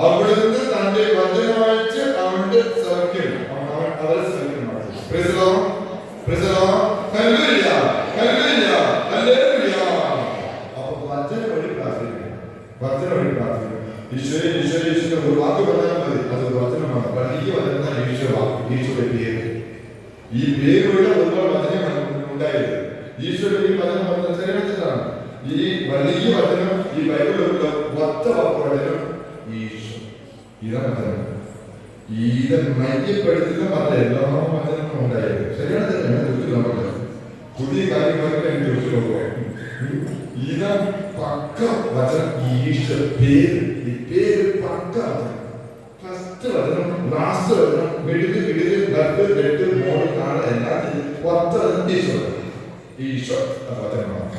അവിടുന്ന് തന്റെ വചനമയച്ച് അവന്റെ സൗഖ്യം അവരെ സൗഖ്യമാക്കി. അപ്പൊ വചനം വഴി പ്രാർത്ഥിക്കണം. വചനം വഴി പ്രാർത്ഥിക്കണം. ഈശോയുടെ ഒരു വാക്ക് പറഞ്ഞാൽ മതി, അത് വചനമാണ്. വലിയ വചനം ഈശോയുടെ പേര്. ഈ പേരുള്ള ഒരുപാട് വചനമാണ് ഉണ്ടായത്. ഈശോയുടെ ഈ വചനം പറഞ്ഞ ചരിത്രത്തിലാണ്. ഈ വലിയ വചനം ഈ ബൈബിളിലുള്ള ഒറ്റ വചനം ഈശോ. ഇതാണ് വചനം. ഇത് മൈക്യപ്പെടുത്തുന്ന മറ്റ എല്ലാ വചനങ്ങളും ഉണ്ടായത്. ശരിയാണ് തന്നെ ചോദിച്ചു. പുതിയ കാര്യങ്ങളൊക്കെ എനിക്ക് ചോദിച്ചു നോക്കുക. ഇതാ പക്ക വചനം. ഈശോ പേര്, ഈ പേര് പക്ക വചനം. ഫസ്റ്റ് വചനം, ലാസ്റ്റ് വചനം, മിഡില് ബ്ലഡ് മോഡ് നാളെ എല്ലാം ഒറ്റ വചനം ഈശോ. ഈശോ വചനമാണ്.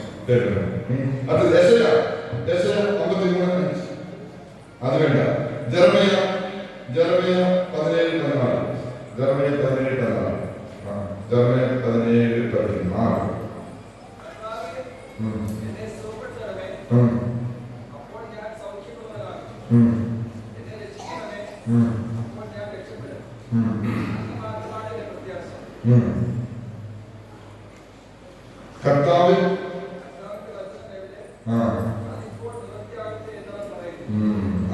അത് യശയ 53:5. അത് വേണ്ട. ജെറമിയ 17:14. ജെറമിയ 17:14. ജെറമിയ 17:14. കർത്താവ്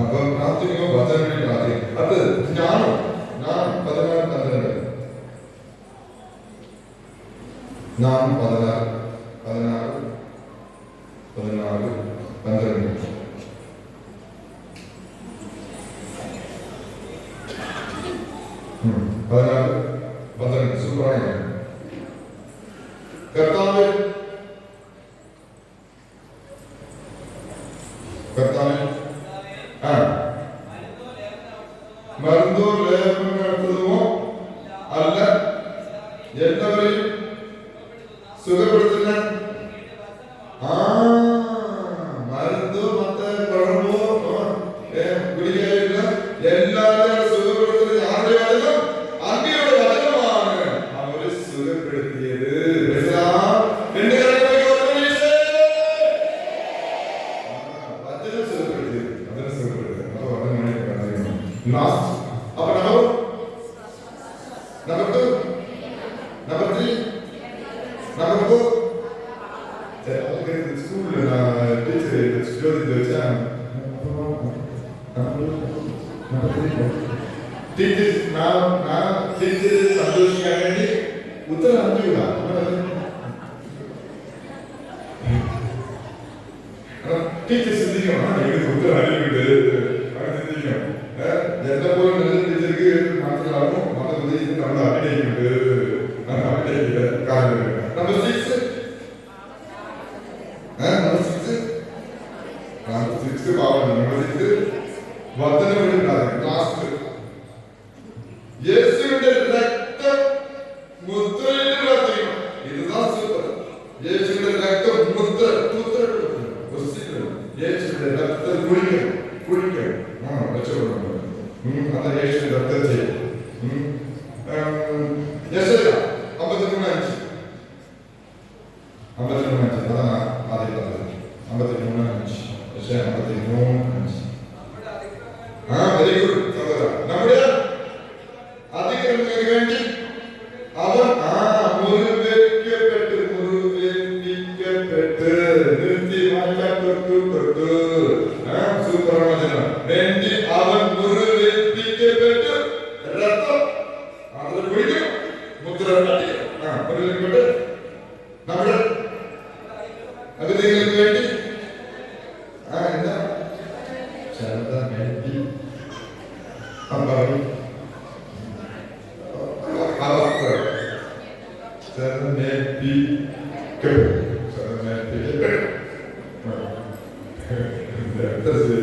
അപ്പൊ പ്രാർത്ഥിക്കുമ്പോ വചനം വേണ്ടി പ്രാർത്ഥിക്കും. അത് ഞാനോ 14:12. ഞാൻ 16 12. 14 സൂപ്പറാണ്. കർത്താവ് മരുന്നോ ലേപനം നടത്തുന്നതോ അല്ല, എല്ലാവരെയും സുഖപ്പെടുത്തുന്ന മരുന്നോ മറ്റേ പഴമോ ഗുളികയില്ല, എല്ലാവരെയും സുഖപ്പെടുത്തുന്നത് ആരുടെ വചനം? അങ്ങയുടെ വചനമാണ് അവരെ സുഖപ്പെടുത്തിയത്. സന്തോഷിക്കാൻ വേണ്ടി ഉത്തരം അറിഞ്ഞുകൂടാ. ടീച്ചർ ചിന്തിക്കണം, ഉത്തരം അറിയിട്ടുണ്ട് ചിന്തിക്കണം. എന്നെ പോലെ നല്ല ടീച്ചർക്ക് മനസ്സിലാവും മത പ്രദേശത്ത് നമ്മൾ അഭിനയിക്കുന്നുണ്ട്. നമ്പർ 6 പാവം. നമ്പർ 6 വചനം വഴി ലാസ്റ്റ് യേശുവിന്റെ രക്തം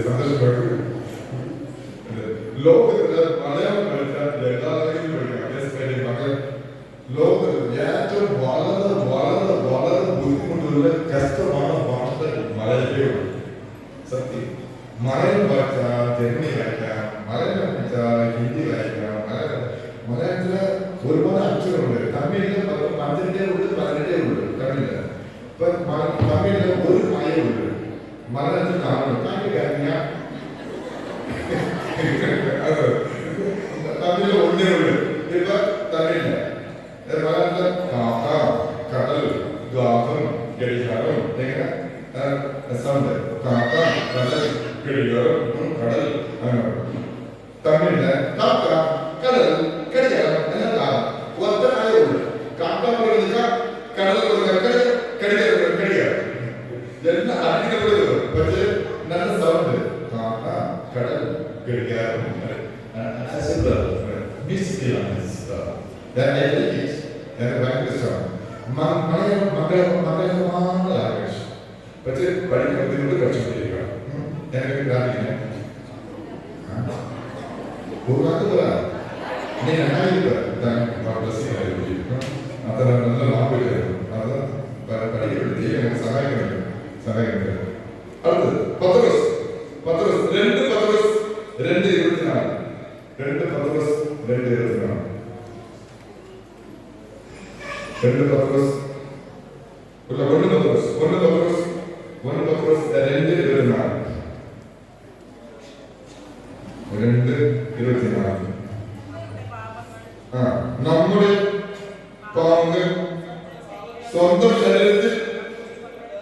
സന്തോഷപ്പെട്ടു. ലോകത്തില് മലയാളം പഠിച്ചാൽ എല്ലാവരെയും പഠിക്കാം. മക്കൾ ലോകത്തിൽ ഏറ്റവും വളരെ വളരെ വളരെ ബുദ്ധിമുട്ടുള്ള കഷ്ടமான ഭാഷ മലയാളിയുള്ളൂ. സത്യം. മലയാളം വായിച്ചാൽ ജർമ്മനി വായിക്കാം, മലയാളം വായിച്ചാൽ ഹിന്ദി വായിക്കാം. മലയാളത്തില് ഒരുപാട് അക്ഷരമുണ്ട്. തമിഴില് 12 ഉണ്ട്, 18 ഉണ്ട്. തമിഴില് ഇപ്പൊ തമിഴില് ഒരു മയമുണ്ട്, മലയാളത്തിൽ 4. തമിഴ് തമിഴില് 1 ഉണ്ട്. ഇപ്പൊ തമിഴില് മലയാളത്തില് കാക്ക, കടൽ, ഗാഹം, ഗഡികാരം. എങ്ങനെ സൗണ്ട്? കാക്ക, കടൽ, ഗഡികാരം, കടൽ. തമിഴില് കാക്ക, കടൽ, ഗഡികാരം എല്ലാം ഒറ്റ ആയുള്ളൂ. കാക്ക പറയുക, കടൽ പറയുക, ഗഡികാരം ഗഡികാരം എല്ലാം അടിക്കപ്പെടുക. പക്ഷേ നല്ല സൗണ്ട് കാക്ക, കടൽ, ഗഡികാരം. ഭയങ്കര ഇഷ്ടമാണ്. മംഗളമായ ആവേശം. പക്ഷേ പഠിക്കാൻ ബുദ്ധിമുട്ട് കഷ്ടപ്പെട്ടിരിക്കുക. എനിക്ക് പ്രാർത്ഥിക്കണം. നീ നന്നായിട്ട് അത്ര നല്ല ലാഭമായിരുന്നു. അത് പഠിക്കപ്പെടുത്തി സഹായിക്കുന്നുണ്ട്. അടുത്തത് പത്രോസ് 2 പത്രോസ് 2:24. 2 പത്രോസ് 2:24. 2 പത്രോസ് 1 പത്രോസ് 2:24. 2:24. നമ്മുടെ പാപങ്ങൾ സ്വന്തം ശരീരത്തിൽ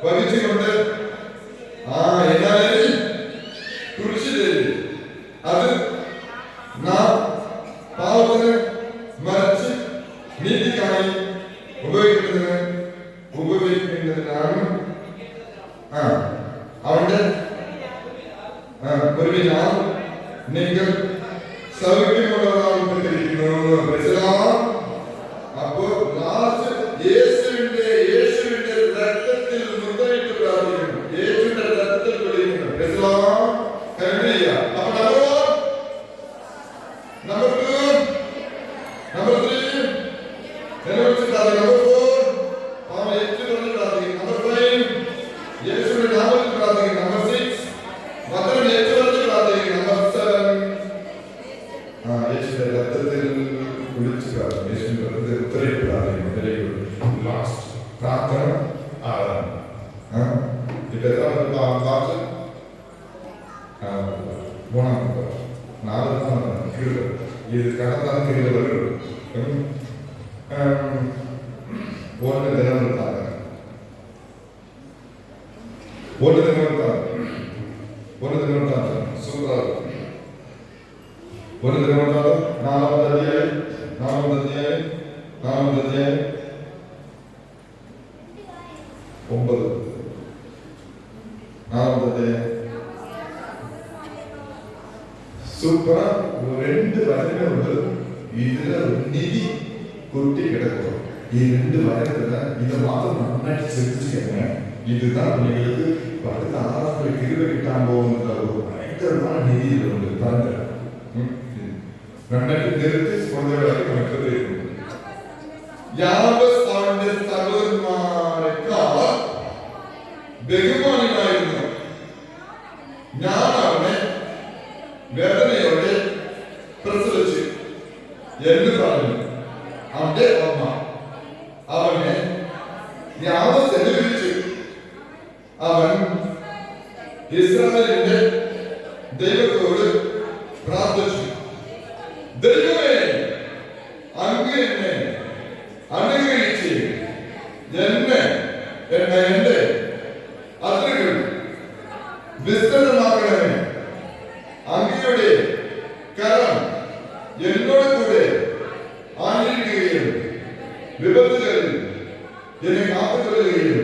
വഹിച്ചുകൊണ്ട് എന്നാലും കുരിശിലേറി അത് നാം പാപത്തിന് മറിച്ച് നീതിക്കായി ഉപയോഗിക്കുന്നതിനാണ് അവന്റെ ഒരു നിങ്ങൾ സൗഖ്യമുള്ളതായിട്ടിരിക്കുന്നു. അപ്പോ യേശുവിന്റെ രക്തത്തിൽ മുദ്രയിട്ട് പ്രാർത്ഥിക്കുന്നു. യേശുവിന്റെ രക്തത്തിൽ കുളിക്കുന്നു. നമ്പർ 2, നമ്പർ 3 പ്രാർത്ഥിക്കും. നമ്പർ 5 യേശുവിന്റെ നാമത്തിൽ പ്രാർത്ഥിക്കും. നമ്പർ 6 മാത്രം യേശുവിന്റെ പ്രാർത്ഥിക്കും. നമ്പർ 7 യേശുവിന്റെ രക്തത്തിൽ കുളിച്ച് പ്രാർത്ഥിക്കും. യേശുവിന്റെ രക്തത്തിൽ ഉത്തരയിട്ട് പ്രാർത്ഥിക്കും. Very good. ലാസ്റ്റ് പ്രാർത്ഥന ആരാണ്? ഇപ്പൊ എത്രാമത്തെ ഭാഷ? 3ാമത്തെ ഭാഷ. 4ാമത്തെ കീഴ്. ഇത് കടന്നാണ് കീഴിൽ വരുള്ളൂ. ഓന്റെ നിലനിർത്താതെ സൂപ്പർ. 4ാമത്തെ അധ്യായം 9. 4ാമത്തെ സൂപ്പർ. 2 വചനങ്ങളുണ്ട്. ഇതില് നിധി കുട്ടി കിടക്കുക. ഈ 2 വചനത്തിന് ഇത് മാത്രം നന്നായിട്ട് ശ്രദ്ധിച്ചു. இதுதான் നിങ്ങൾക്ക് അടുത്ത 6 കിരുവ കിട്ടാൻ പോകുന്ന ഭയങ്കരമായ രീതിയിലുണ്ട്. നന്നായിട്ട് നിർത്തി സ്പർദ്ധകളായി കണക്കെടുത്തിട്ടുണ്ട്. യാബസ് അവന്റെ സഹോദരന്മാരെക്കാൾ ബഹുമാനനായിരുന്നു. ഞാൻ അവനെ വേദനയോടെ പ്രസവിച്ചു എന്ന് പറഞ്ഞു. അവന്റെ അമ്മ അവനെ യാബസ് എന്ന് വിളിച്ചു. അവൻ ഇസ്രായേലിന്റെ ദൈവത്തോട് പ്രാർത്ഥിച്ചു. ദൈവമേ, അങ്ങ് എന്നെ അനുഗ്രഹിച്ച് എന്റെ അതിരുകൾ വിസ്തൃതമാക്കണമേ. അങ്ങയുടെ കരം എന്നോട് കൂടെ ആയിരിക്കുകയും വിപത്തുകളിൽ എന്നെ കാത്തുകൊള്ളുകയും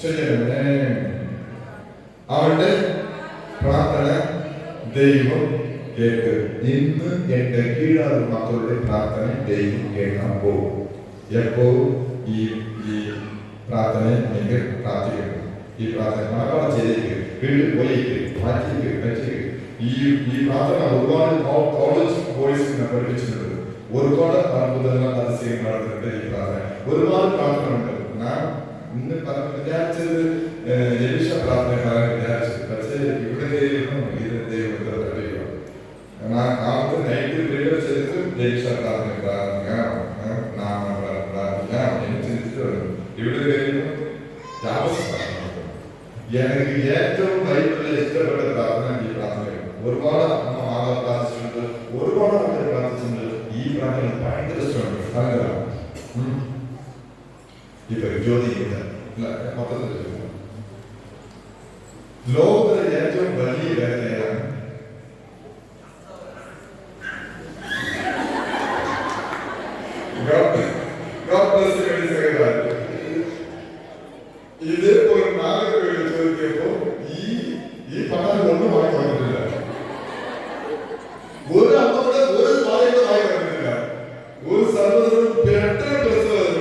ചെയ്യണമേ. അവന്റെ പ്രാർത്ഥന ദൈവം കേട്ട് ഇന്ന് എന്റെ കീഴാറ് മക്കളുടെ പ്രാർത്ഥന ദൈവം കേൾക്കാൻ പോകും. എപ്പോ? ഈ ഈ പ്രാർത്ഥനയെ നിങ്ങൾ പ്രാർത്ഥിക്കണം. ഈ പ്രാർത്ഥന മണപ്പാടം ചെയ്തേക്ക്, വീട്ടിൽ പോയേക്ക്, മാറ്റിയേക്ക്, വെച്ചേക്ക്. ഈ പ്രാർത്ഥന ഒരുപാട് കോളേജ് ബോയ്സിനെ പഠിപ്പിച്ചിട്ടുണ്ട്. ഒരുപാട് അത്ഭുതങ്ങൾ അതിശയം നടന്നിട്ടുണ്ട്. ഈ പ്രാർത്ഥന ഒരുപാട് പ്രാർത്ഥന ഉണ്ട്. ഞാൻ ഇന്ന് വിചാരിച്ചത് എലിശ പ്രാർത്ഥന പറയാൻ വിചാരിച്ചത്, പക്ഷേ ഇവിടെ ദൈവം ഇത് ദൈവം ഞാൻ കാലത്ത് നൈറ്റ് പ്രിയർ ചെയ്ത് എലിശ പ്രാർത്ഥന പ്രാർത്ഥിക്കാം, പ്രാർത്ഥിക്കാം എന്ന് ചിന്തിച്ചിട്ട് വരും. ഇവിടെ ദൈവം എനിക്ക് ഏറ്റവും ബൈബിളിൽ ഇഷ്ടപ്പെട്ട പ്രാർത്ഥന ഈ പ്രാർത്ഥനയാണ്. ഒരുപാട് അമ്മ മാതാ പ്രാർത്ഥിച്ചിട്ടുണ്ട്, ഒരുപാട് ആൾക്കാർ പ്രാർത്ഥിച്ചിട്ടുണ്ട്. ഈ പ്രാർത്ഥന ഭയങ്കര ഇഷ്ടമാണ്. ഇപ്പൊ ജ്യോതിയില്ല മൊത്തത്തിൽ ലോകത്തിലെ ഏറ്റവും വലിയ വേദനയാണ് ഇത് ഒരു നാഗരിക ചോദിച്ചപ്പോ ഈ പണം ഒന്നും വാങ്ങി വന്നിട്ടില്ല. ഒരു അമ്മയുടെ ഒരു വായന വാങ്ങി വന്നിട്ടില്ല. ഒരു സർവ്വതും പെട്ടെന്ന് പ്രസവം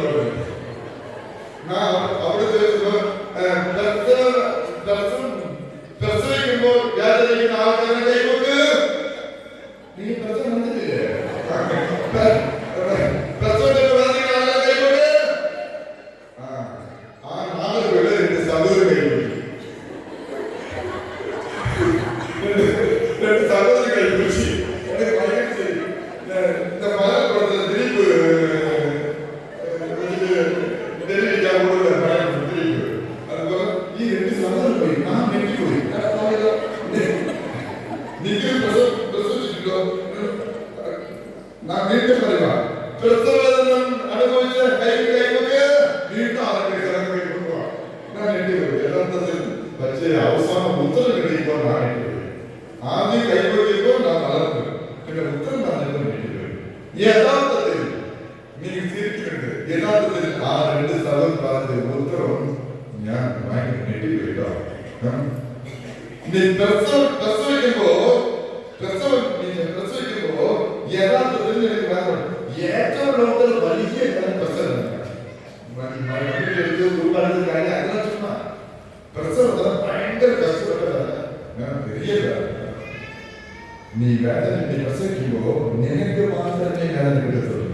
അവിടെ ചോദിച്ചപ്പോ പ്രസവിക്കുമ്പോൾ വ്യാജനിക്കുന്ന ആൾക്കാരെ കൈകൊണ്ട് നീ പ്രസവം വന്നിട്ടില്ലേ? അവസാനം ഉത്തരം കിട്ടിയപ്പോൾ ഞാൻ ആദ്യം കൈകൊള്ളിയപ്പോൾ ഞാൻ തളർന്നു. പിന്നെ ഉത്തരം പറഞ്ഞപ്പോൾ യഥാർത്ഥത്തിൽ എനിക്ക് തിരിച്ചിട്ടുണ്ട്. യഥാർത്ഥത്തിൽ ആ രണ്ട് സ്ഥലം പറഞ്ഞ ഉത്തരം ഞാൻ ഭയങ്കര ഞെട്ടിപ്പോയിട്ടോ. പ്രസവിക്കുമ്പോ യഥാർത്ഥത്തിൽ എനിക്ക് വേണം ഏറ്റവും ലോകത്തിൽ വലിയ പ്രസവം പ്രസവത്തിന് ഭയങ്കര കഷ്ടപ്പെട്ടതാണ്. നീ വേദന പ്രസവിക്കുമ്പോ നിനക്ക് മാത്രമേ വേദന കിട്ടത്തുള്ളൂ.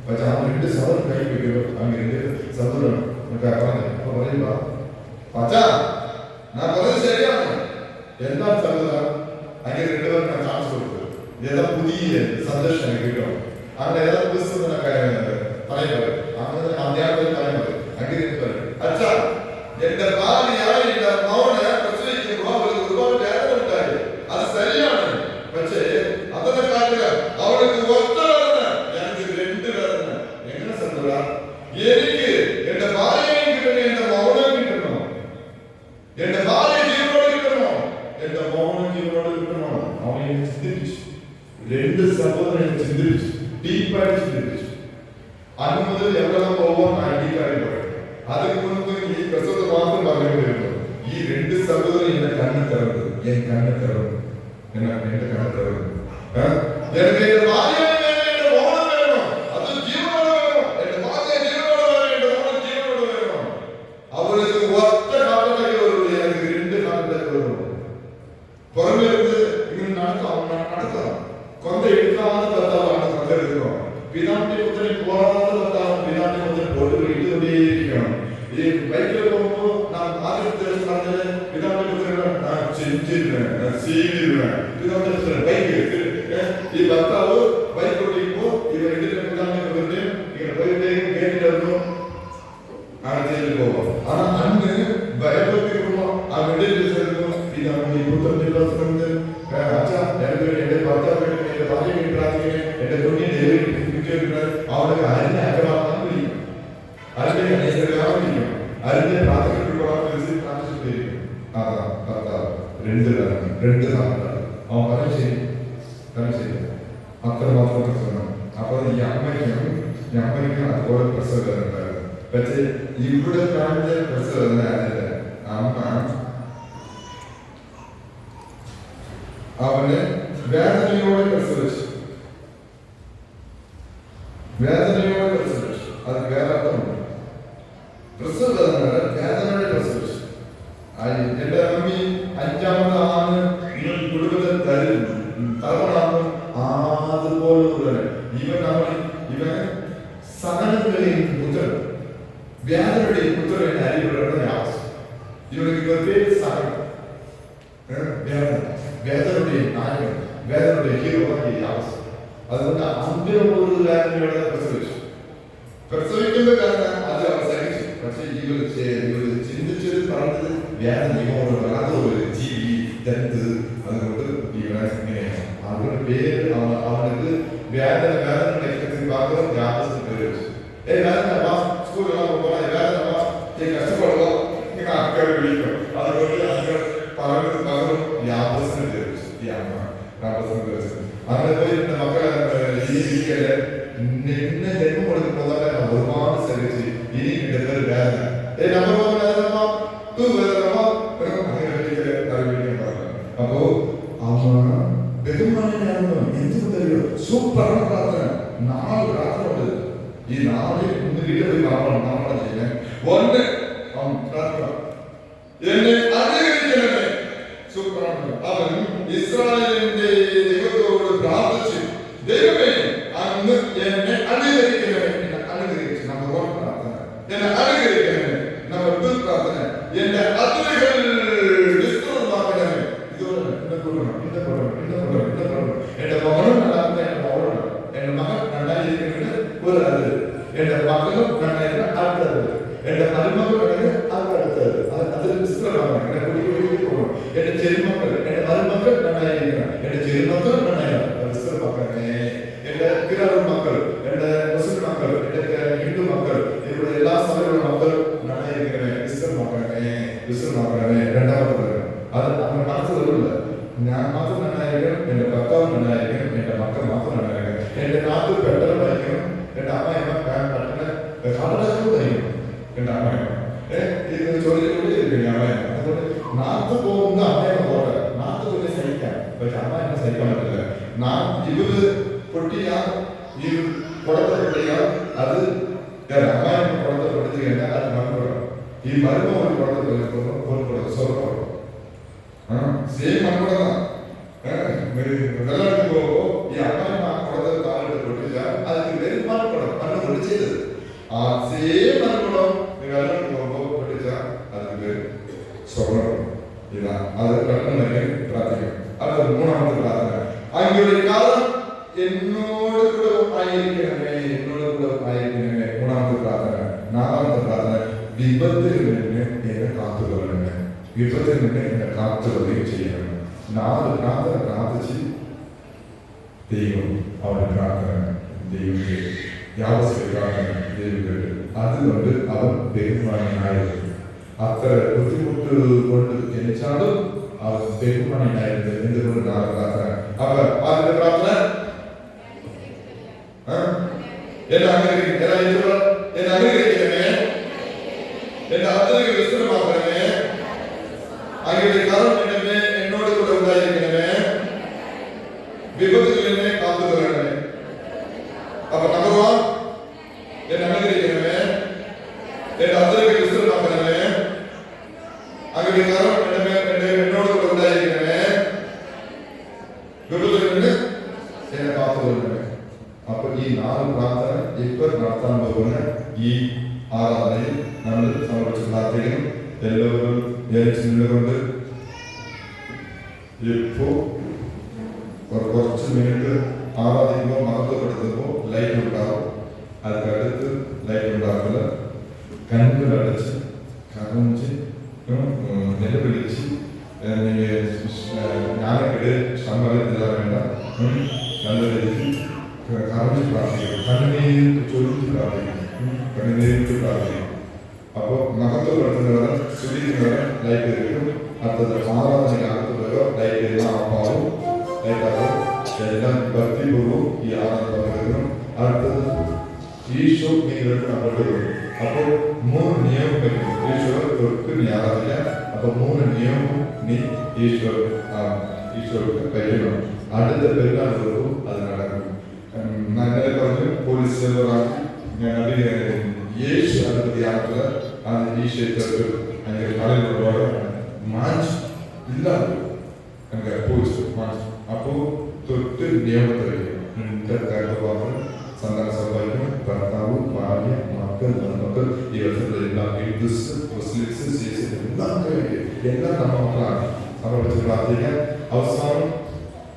പക്ഷെ ആ രണ്ട് സഹോദരൻ കൈ വെക്കുമ്പോ അങ്ങനെ രണ്ട് സഹോദരൻ അപ്പൊ പറയുമ്പോ പച്ചാ ഞാൻ പറഞ്ഞത് ശരിയാണ്. എന്താ സഹോദര അങ്ങനെ രണ്ടുപേർക്ക് ഞാൻ ചാൻസ് കൊടുത്തു. ഏതാ പുതിയ സന്ദേശം കിട്ടും. അങ്ങനെ ഏതാ പുസ്തകം പറയുന്നത് അങ്ങനെ അധ്യാപകർ പറയുന്നത് അങ്ങനെ അച്ഛാ എന്റെ ഭാര്യയായ എന്റെ മൗനെ പ്രസവിക്കുമ്പോ അവൾക്ക് ഒരുപാട് വേദന ഉണ്ടായി. അത് ശരിയാണ്. പക്ഷേ അതിനെ കാട്ടില്ല അവൾക്ക് ഒറ്റ വേദന, എനിക്ക് രണ്ട് വേദന. എങ്ങനെ സന്തോഷ എനിക്ക് എന്റെ ഭാര്യയും കിട്ടണം, എന്റെ മൗനം കിട്ടണോ, എന്റെ ഭാര്യ ജീവനോട് കിട്ടണോ, എന്റെ മൗനം ജീവനോട് കിട്ടണോ. അവനെ ചിന്തിപ്പിച്ചു. രണ്ട് സഹോദരനെ ചിന്തിപ്പിച്ചു, ഡീപ്പായിട്ട് ചിന്തിപ്പിച്ചു. അന്ന് മുതൽ എവിടെ പോകാൻ ഐ ഡി കാർഡ് പറയും. അതിന് മുൻപ് ഈ പ്രസവത്തെ മാത്രം പറഞ്ഞുകൊണ്ടിരുന്നു. ഈ രണ്ട് സഹോദരൻ എന്നെ കണ്ണു തരുന്നത്, എൻ കണ്ണു തരുന്നു, എന്റെ കണ്ണു തരുന്നു. അവർക്ക് ഒറ്റ കാലത്തേക്ക് വരുള്ളൂ, എനിക്ക് രണ്ട് കാലത്തേക്ക് വരുള്ളൂ. പുറമെ ഇങ്ങനെ നടക്കണം. കൊന്ത എടുക്കാതെ ഭർത്താവാണ് കൊന്ത എടുക്കണം. പിതാവിന്റെ പുത്രനെ പോകാതെ ഭർത്താവ് പിതാവിന്റെ പുത്രൻ പോലും ഇട്ടുകൊണ്ടേയിരിക്കണം. ഈ ബൈക്കിൽ പോകുമ്പോ നാം ആദ്യത്തെ പറഞ്ഞത് പിതാവിന്റെ പുത്രൻ പിതാവിന്റെ പുത്രൻ ബൈക്ക് ഈ ഭർത്താവ് ബൈക്ക് ഓടിക്കുമ്പോ ഇവ എഴുതിന്റെ പിതാവിന്റെ പുത്രനെ ഇങ്ങനെ പോയിട്ടേക്കും കേട്ടിരുന്നു. അങ്ങനെ പോവാം. ആனா അന്ന് ഭയപ്പെട്ടിരിക്കുമ്പോ ആ വെടിയിൽ ചേർന്നു പിതാവിന്റെ പുത്രന്റെ പ്രസംഗം അച്ഛാ എന്റെ ഭർത്താവ് എന്റെ ഭാര്യ വേണ്ടി പ്രാർത്ഥിക്കണേ, എന്റെ കുഞ്ഞിനെ അവർക്ക് അരിഞ്ഞ അകമാക്കാൻ വിളിക്കും, അരിഞ്ഞ അനേകരാവിരിക്കും, അരിഞ്ഞ പ്രാർത്ഥിക്കപ്പെട്ടിരിക്കും. അതാ ഭർത്താവ് രണ്ട് നാളുകളാണ്. അവൻ പറഞ്ഞു ശരി അത്രമാത്രം പ്രസവം. അപ്പൊ ഈ അമ്മയ്ക്കും അതുപോലെ പ്രസവം ഉണ്ടായിരുന്നു. പക്ഷേ ഇവിടെ കാണുന്ന പ്രസവം ആയിരുന്നില്ല. അമ്മ അവന് വേദനയോടെ പ്രസവിച്ചു. അത് വേറെ അർത്ഥമുണ്ട്. പ്രസവ വേദനയുടെ പ്രസവിച്ചു. എന്റെ മമ്മി 5ാമത് ആണ് കുടുംബത്തിൽ തലമുണ്ടാകും. അതുപോലെ ഇവൻ സഹനത്തിന്റെയും പുത്രൻ, വ്യാധനയുടെയും പുത്രനെ അരിവിടുന്ന ആവശ്യം. ഇവർക്ക് പേര് സഹനം, വേദനയുടെയും നായകൻ, വേദനയുടെ ഹീറോയായി ആവശ്യം. അതുകൊണ്ട് അന്ത്യമുള്ള വേദനയോടെ പ്രസവിച്ചു. പ്രസവിക്കുന്ന കാരണം അത് അവസാനിച്ചു. പക്ഷെ ഇവർ ചിന്തിച്ചത് പറഞ്ഞത് വേദന ഇവോട് വരാതൊരു ജീവി ജന്തു. അതുകൊണ്ട് ഇവനെ ഇങ്ങനെയാണ് അവരുടെ പേര്. അവനക്ക് വേദന ഭാഗം യാപസിന് പേര് വെച്ചു. സ്കൂളിലാണ് പോകാൻ വേദന കഷ്ടപ്പെടുക നിങ്ങൾ ആൾക്കാർ വിളിക്കും. അതുകൊണ്ട് ആൾക്കാർ പറഞ്ഞത് പകരം യാപസിന് പേര് വെച്ചു. ഈ അമ്മ യാപസിന് പേര് വെച്ചു. അങ്ങനെ പോയി മക്കളെ ഇരിക്കല് നിന്നെ ജന്മം കൊടുക്കുമ്പോൾ തന്നെ ഒരുപാട് ശ്രമിച്ച് ഇനി എന്റെ പേര് വേദന അപ്പോ ബഹുമാനായിരുന്നു. എന്തുകൊണ്ടല്ലോ സൂപ്പർ പ്രാർത്ഥന 4 പ്രാർത്ഥന ഉണ്ട്. ഈ 4 വീട്ടിൽ പോയി നാളെ ചെയ്യാൻ ഒന്ന് എന്നെ അനുഗ്രഹിക്കണമേ. സൂപ്പർ അവൻ ഇസ്രായേലിന്റെ ദൈവത്തോട് പ്രാർത്ഥിച്ചു, ദൈവമേ അന്ന് എന്നെ അനുഗ്രഹിക്കണമേ. എന്നെ അനുഗ്രഹിച്ചു. നമ്പർ 1 പ്രാർത്ഥന എന്നെ അനുഗ്രഹിക്കണമേ. നമ്പർ 2 പ്രാർത്ഥന എന്റെ അതിരുകൾ വിസ്തൃതമാക്കണമേ. ഇതുപോലെ എന്റെ മകനും എന്റെ മകളുണ്ട്. എന്റെ മകൻ നന്നായിരിക്കുന്നത് ഒരു അതിര്, എന്റെ മകനും നന്നായിരുന്ന അടുത്തത്, എന്റെ മരുമകൾ അടുത്തത്. അതിൽ വിസ്തൃതമാകണം. എന്റെ ചെറുമക്കൾ, എന്റെ മരുമക്കൾ നന്നായിരിക്കണം. എന്റെ ചെറുമക്കൾ നന്നായിരിക്കണം. വിസ്തൃതമാക്കണേ. എന്റെ കിരാറു മക്കൾ, എന്റെ മുസ്ലിം മക്കൾ, എന്റെ ഹിന്ദു മക്കൾ, ഇവിടെ എല്ലാ സമയമുള്ള മക്കൾ നന്നായിരിക്കണമേ. വിസ്തൃതമാക്കണമേ, വിസ്തൃതമാക്കണമേ. 2ാമത്തെ അത് അങ്ങനെ മനസ്സിലുള്ള ഞാൻ മാത്രം നന്നായിരിക്കണം, എന്റെ ഭർത്താവ് നന്നായിരിക്കണം, എന്റെ മക്കൾ മാത്രം നന്നായിരിക്കണം, എന്റെ നാട്ടിൽ പെട്ടെന്നായിരിക്കണം, എന്റെ അമ്മയമ്മ പട്ടണ കടലായിരിക്കണം, എന്റെ അമ്മയമ്മ ഇത് ചോദിച്ചിരിക്കും അമ്മയമ്മ. അതുകൊണ്ട് നാട്ടു പോകുന്ന അമ്മയമ്മ പോട്ടെ, നാട്ടു പോലെ സഹിക്കാം. പക്ഷെ അമ്മയമ്മ സഹിക്കാൻ പറ്റില്ല. ഇവര് പൊട്ടിയ ഈ കുടത്തെ പൊട്ടിയ അത് അമ്മയമ്മ കുടത്തെ പൊട്ടിച്ചു കഴിഞ്ഞാൽ അത് മരുമ. ഈ മരുമ ഒരു കുടത്തെ പൊളിക്കുമ്പോൾ സ്വർണ്ണം സെയിം മൺകുടം വെള്ളത്തിൽ പോകുമ്പോ ഈ അമ്മയമ്മ കുടത്തെ താഴെ പൊട്ടിച്ചാൽ അതിന് വേറെ മൺകുടം മണ്ണ് പൊടിച്ചത്. ആ സെയിം മൺകുടം വെള്ളത്തിൽ പോകുമ്പോ പൊട്ടിച്ചാൽ അതിന് പേര് സ്വർണ്ണം. ഇതാ അത് പെട്ടെന്ന് പ്രാർത്ഥിക്കും. അത് 3ാമത്തെ പ്രാർത്ഥന. അങ്ങയുടെ കാലം എന്നോട് കൂടെ ആയിരിക്കണമേ, എന്നോട് കൂടെ ആയിരിക്കണമേ. 3ാമത്തെ പ്രാർത്ഥന. 4ാമത്തെ പ്രാർത്ഥന വിപത്തിൽ നിന്ന് എന്നെ കാത്തുകൊള്ളണമേ. വിപത്തിൽ നിന്ന് എന്നെ കാത്തുകൊള്ളുകയും ചെയ്യണം. 4 പ്രാർത്ഥന പ്രാർത്ഥിച്ച് ദൈവം അവന്റെ പ്രാർത്ഥന ദൈവം കേട്ടു. യാവസിന്റെ പ്രാർത്ഥന ദൈവം കേട്ടു. അതുകൊണ്ട് അവൻ ബഹുമാനായിരുന്നു. അത്ര ബുദ്ധിമുട്ട് കൊണ്ട് ജനിച്ചാലും അവൻ ബഹുമാനായിരുന്നു. എന്തുകൊണ്ട് 4 പ്രാർത്ഥന? അപ്പൊ ആദ്യത്തെ പ്രാർത്ഥന എന്നെ അനുഗ്രഹിക്കണമേ, എന്റെ അതിരുകൾ വിസ്തൃതമാക്കണമേ, അങ്ങയുടെ കരം എന്നോട് കൂടെ ഉണ്ടായിരിക്കണമേ, വിപത്തിൽ എന്നെ കാത്തുകൊള്ളണമേ. അപ്പൊ നമ്പർ 1 എന്നെ അനുഗ്രഹിക്കണമേ, എന്റെ അതിരുകൾ വിസ്തൃതമാക്കണമേ, അങ്ങയുടെ കരം എന്നോട് കൂടെ ഉണ്ടായിരിക്കണമേ, വിപത്തിൽ എന്നെ കാത്തുകൊള്ളണമേ. അപ്പൊ ഈ 4 പ്രാർത്ഥന ഇപ്പൊ നടത്താൻ പോകുന്ന ഈ ആരാധനയിൽ നമ്മൾ സമർപ്പിച്ച് പ്രാർത്ഥിക്കണം. എല്ലാവരും കൊണ്ട് ഇപ്പോ കുറച്ച് മിനിറ്റ് ആരാധിക്കുമ്പോൾ മഹത്വപ്പെടുത്തുമ്പോൾ ലൈറ്റ് ഉണ്ടാവും. അതിനടുത്ത് ലൈറ്റ് ഉണ്ടാക്കില്ല. കണ്ണുകളടച്ച് കരഞ്ഞ് നിലവിളിച്ച് ഞാനൊക്കെ സമ്മതത്തില്ല വേണ്ട. നല്ല രീതിയിൽ കരഞ്ഞ് പ്രാർത്ഥിക്കും, കണ്ണുനീരിട്ട് ചൊല്ലിച്ച് പ്രാർത്ഥിക്കും, കണ്ണുനീരിട്ട് പ്രാർത്ഥിക്കും. അപ്പൊ മഹത്വപ്പെടുത്തുന്നവരെ സ്തുതിക്കുന്നവരെ ലൈറ്റ് കിട്ടും. അടുത്തത് ആരാധനയ്ക്കകത്ത് വരെ ലൈറ്റ് എല്ലാം ആപ്പാവും, ലൈറ്റാകും. എല്ലാം ഭക്തിപൂർവ്വം ഈ ആരാധന പങ്കെടുക്കണം. അടുത്തത് ഈശോ നിങ്ങൾക്ക് അങ്ങോട്ട് വരും. അപ്പോൾ 3 നിയമം വരും. ഈശോ തൊട്ട് നീ ആരാധിക്കാം. അപ്പൊ 3 നിയമം നീ ഈശോക്ക് കഴിയണം. അടുത്ത പെരുന്നാൾ അത് നടക്കും. അങ്ങനെ പറഞ്ഞ് പോലീസ് ഞാൻ അഭിഷേകത്തിൽ അങ്ങനെ കാലിലൂടെ മാച്ച് ഇല്ലാതെ അങ്ങനെ പോയിച്ചു മാച്ച്. അപ്പോൾ തൊട്ട് നിയമത്തിലേക്ക് ഗർഭപാത്രം, സന്താന സൗഭാഗ്യം, ഭർത്താവ്, ഭാര്യ, മക്കൾ, മക്കൾ, ഈ വർഷത്തിലെല്ലാം ഹിന്ദുസ്, മുസ്ലിംസ്, സിഖ്സ് എല്ലാം നമ്മുടെ മക്കളാണ്. സമർപ്പിച്ച് പ്രാർത്ഥിക്കാൻ. അവസാനം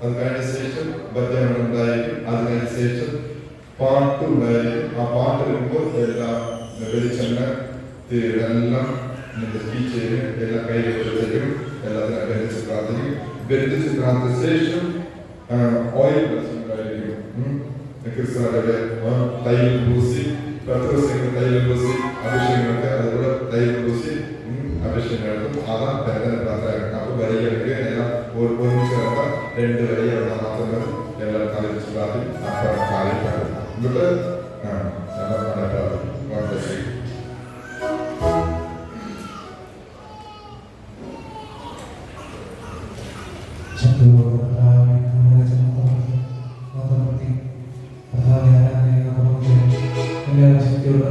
അത് കഴിഞ്ഞ ശേഷം ഭജനം ഉണ്ടായിരിക്കും. അത് കഴിഞ്ഞ ശേഷം പാട്ട് ഉണ്ടായിരിക്കും. ആ പാട്ട് വരുമ്പോൾ എല്ലാം വെളിച്ചെണ്ണ എല്ലാം സ്പീച്ച് ചെയ്യും, എല്ലാം കയ്യിൽ ചെയ്യും, എല്ലാത്തിനും ബന്ധിച്ച് പ്രാർത്ഥിക്കും. ബന്ധിച്ച് പ്രാർത്ഥിച്ച ശേഷം ഓയിൽ ബ്ലെസ്സിംഗ് ഉണ്ടായിരിക്കും. ക്രിസ്തുവിന്റെ തൈലം പൂസി, പത്രോസിന്റെ തൈലം പൂസി അഭിഷേകങ്ങൾക്ക് അതുകൂടെ തൈലം പൂസി അഭിഷേകം നടത്തും. അതാണ് ബന്ധന പ്രാർത്ഥന. അപ്പോൾ വരികൾക്ക് എല്ലാം ഒരുമിച്ച് നടത്താം. 2 വരി അവിടെ മാത്രം എല്ലാം കാലിച്ച് പ്രാർത്ഥിക്കും. അപ്പുറം കാലിട്ടാണ് എന്നിട്ട് പ്രാർത്ഥിക്കും. എല്ലാ ശക്തിയുള്ള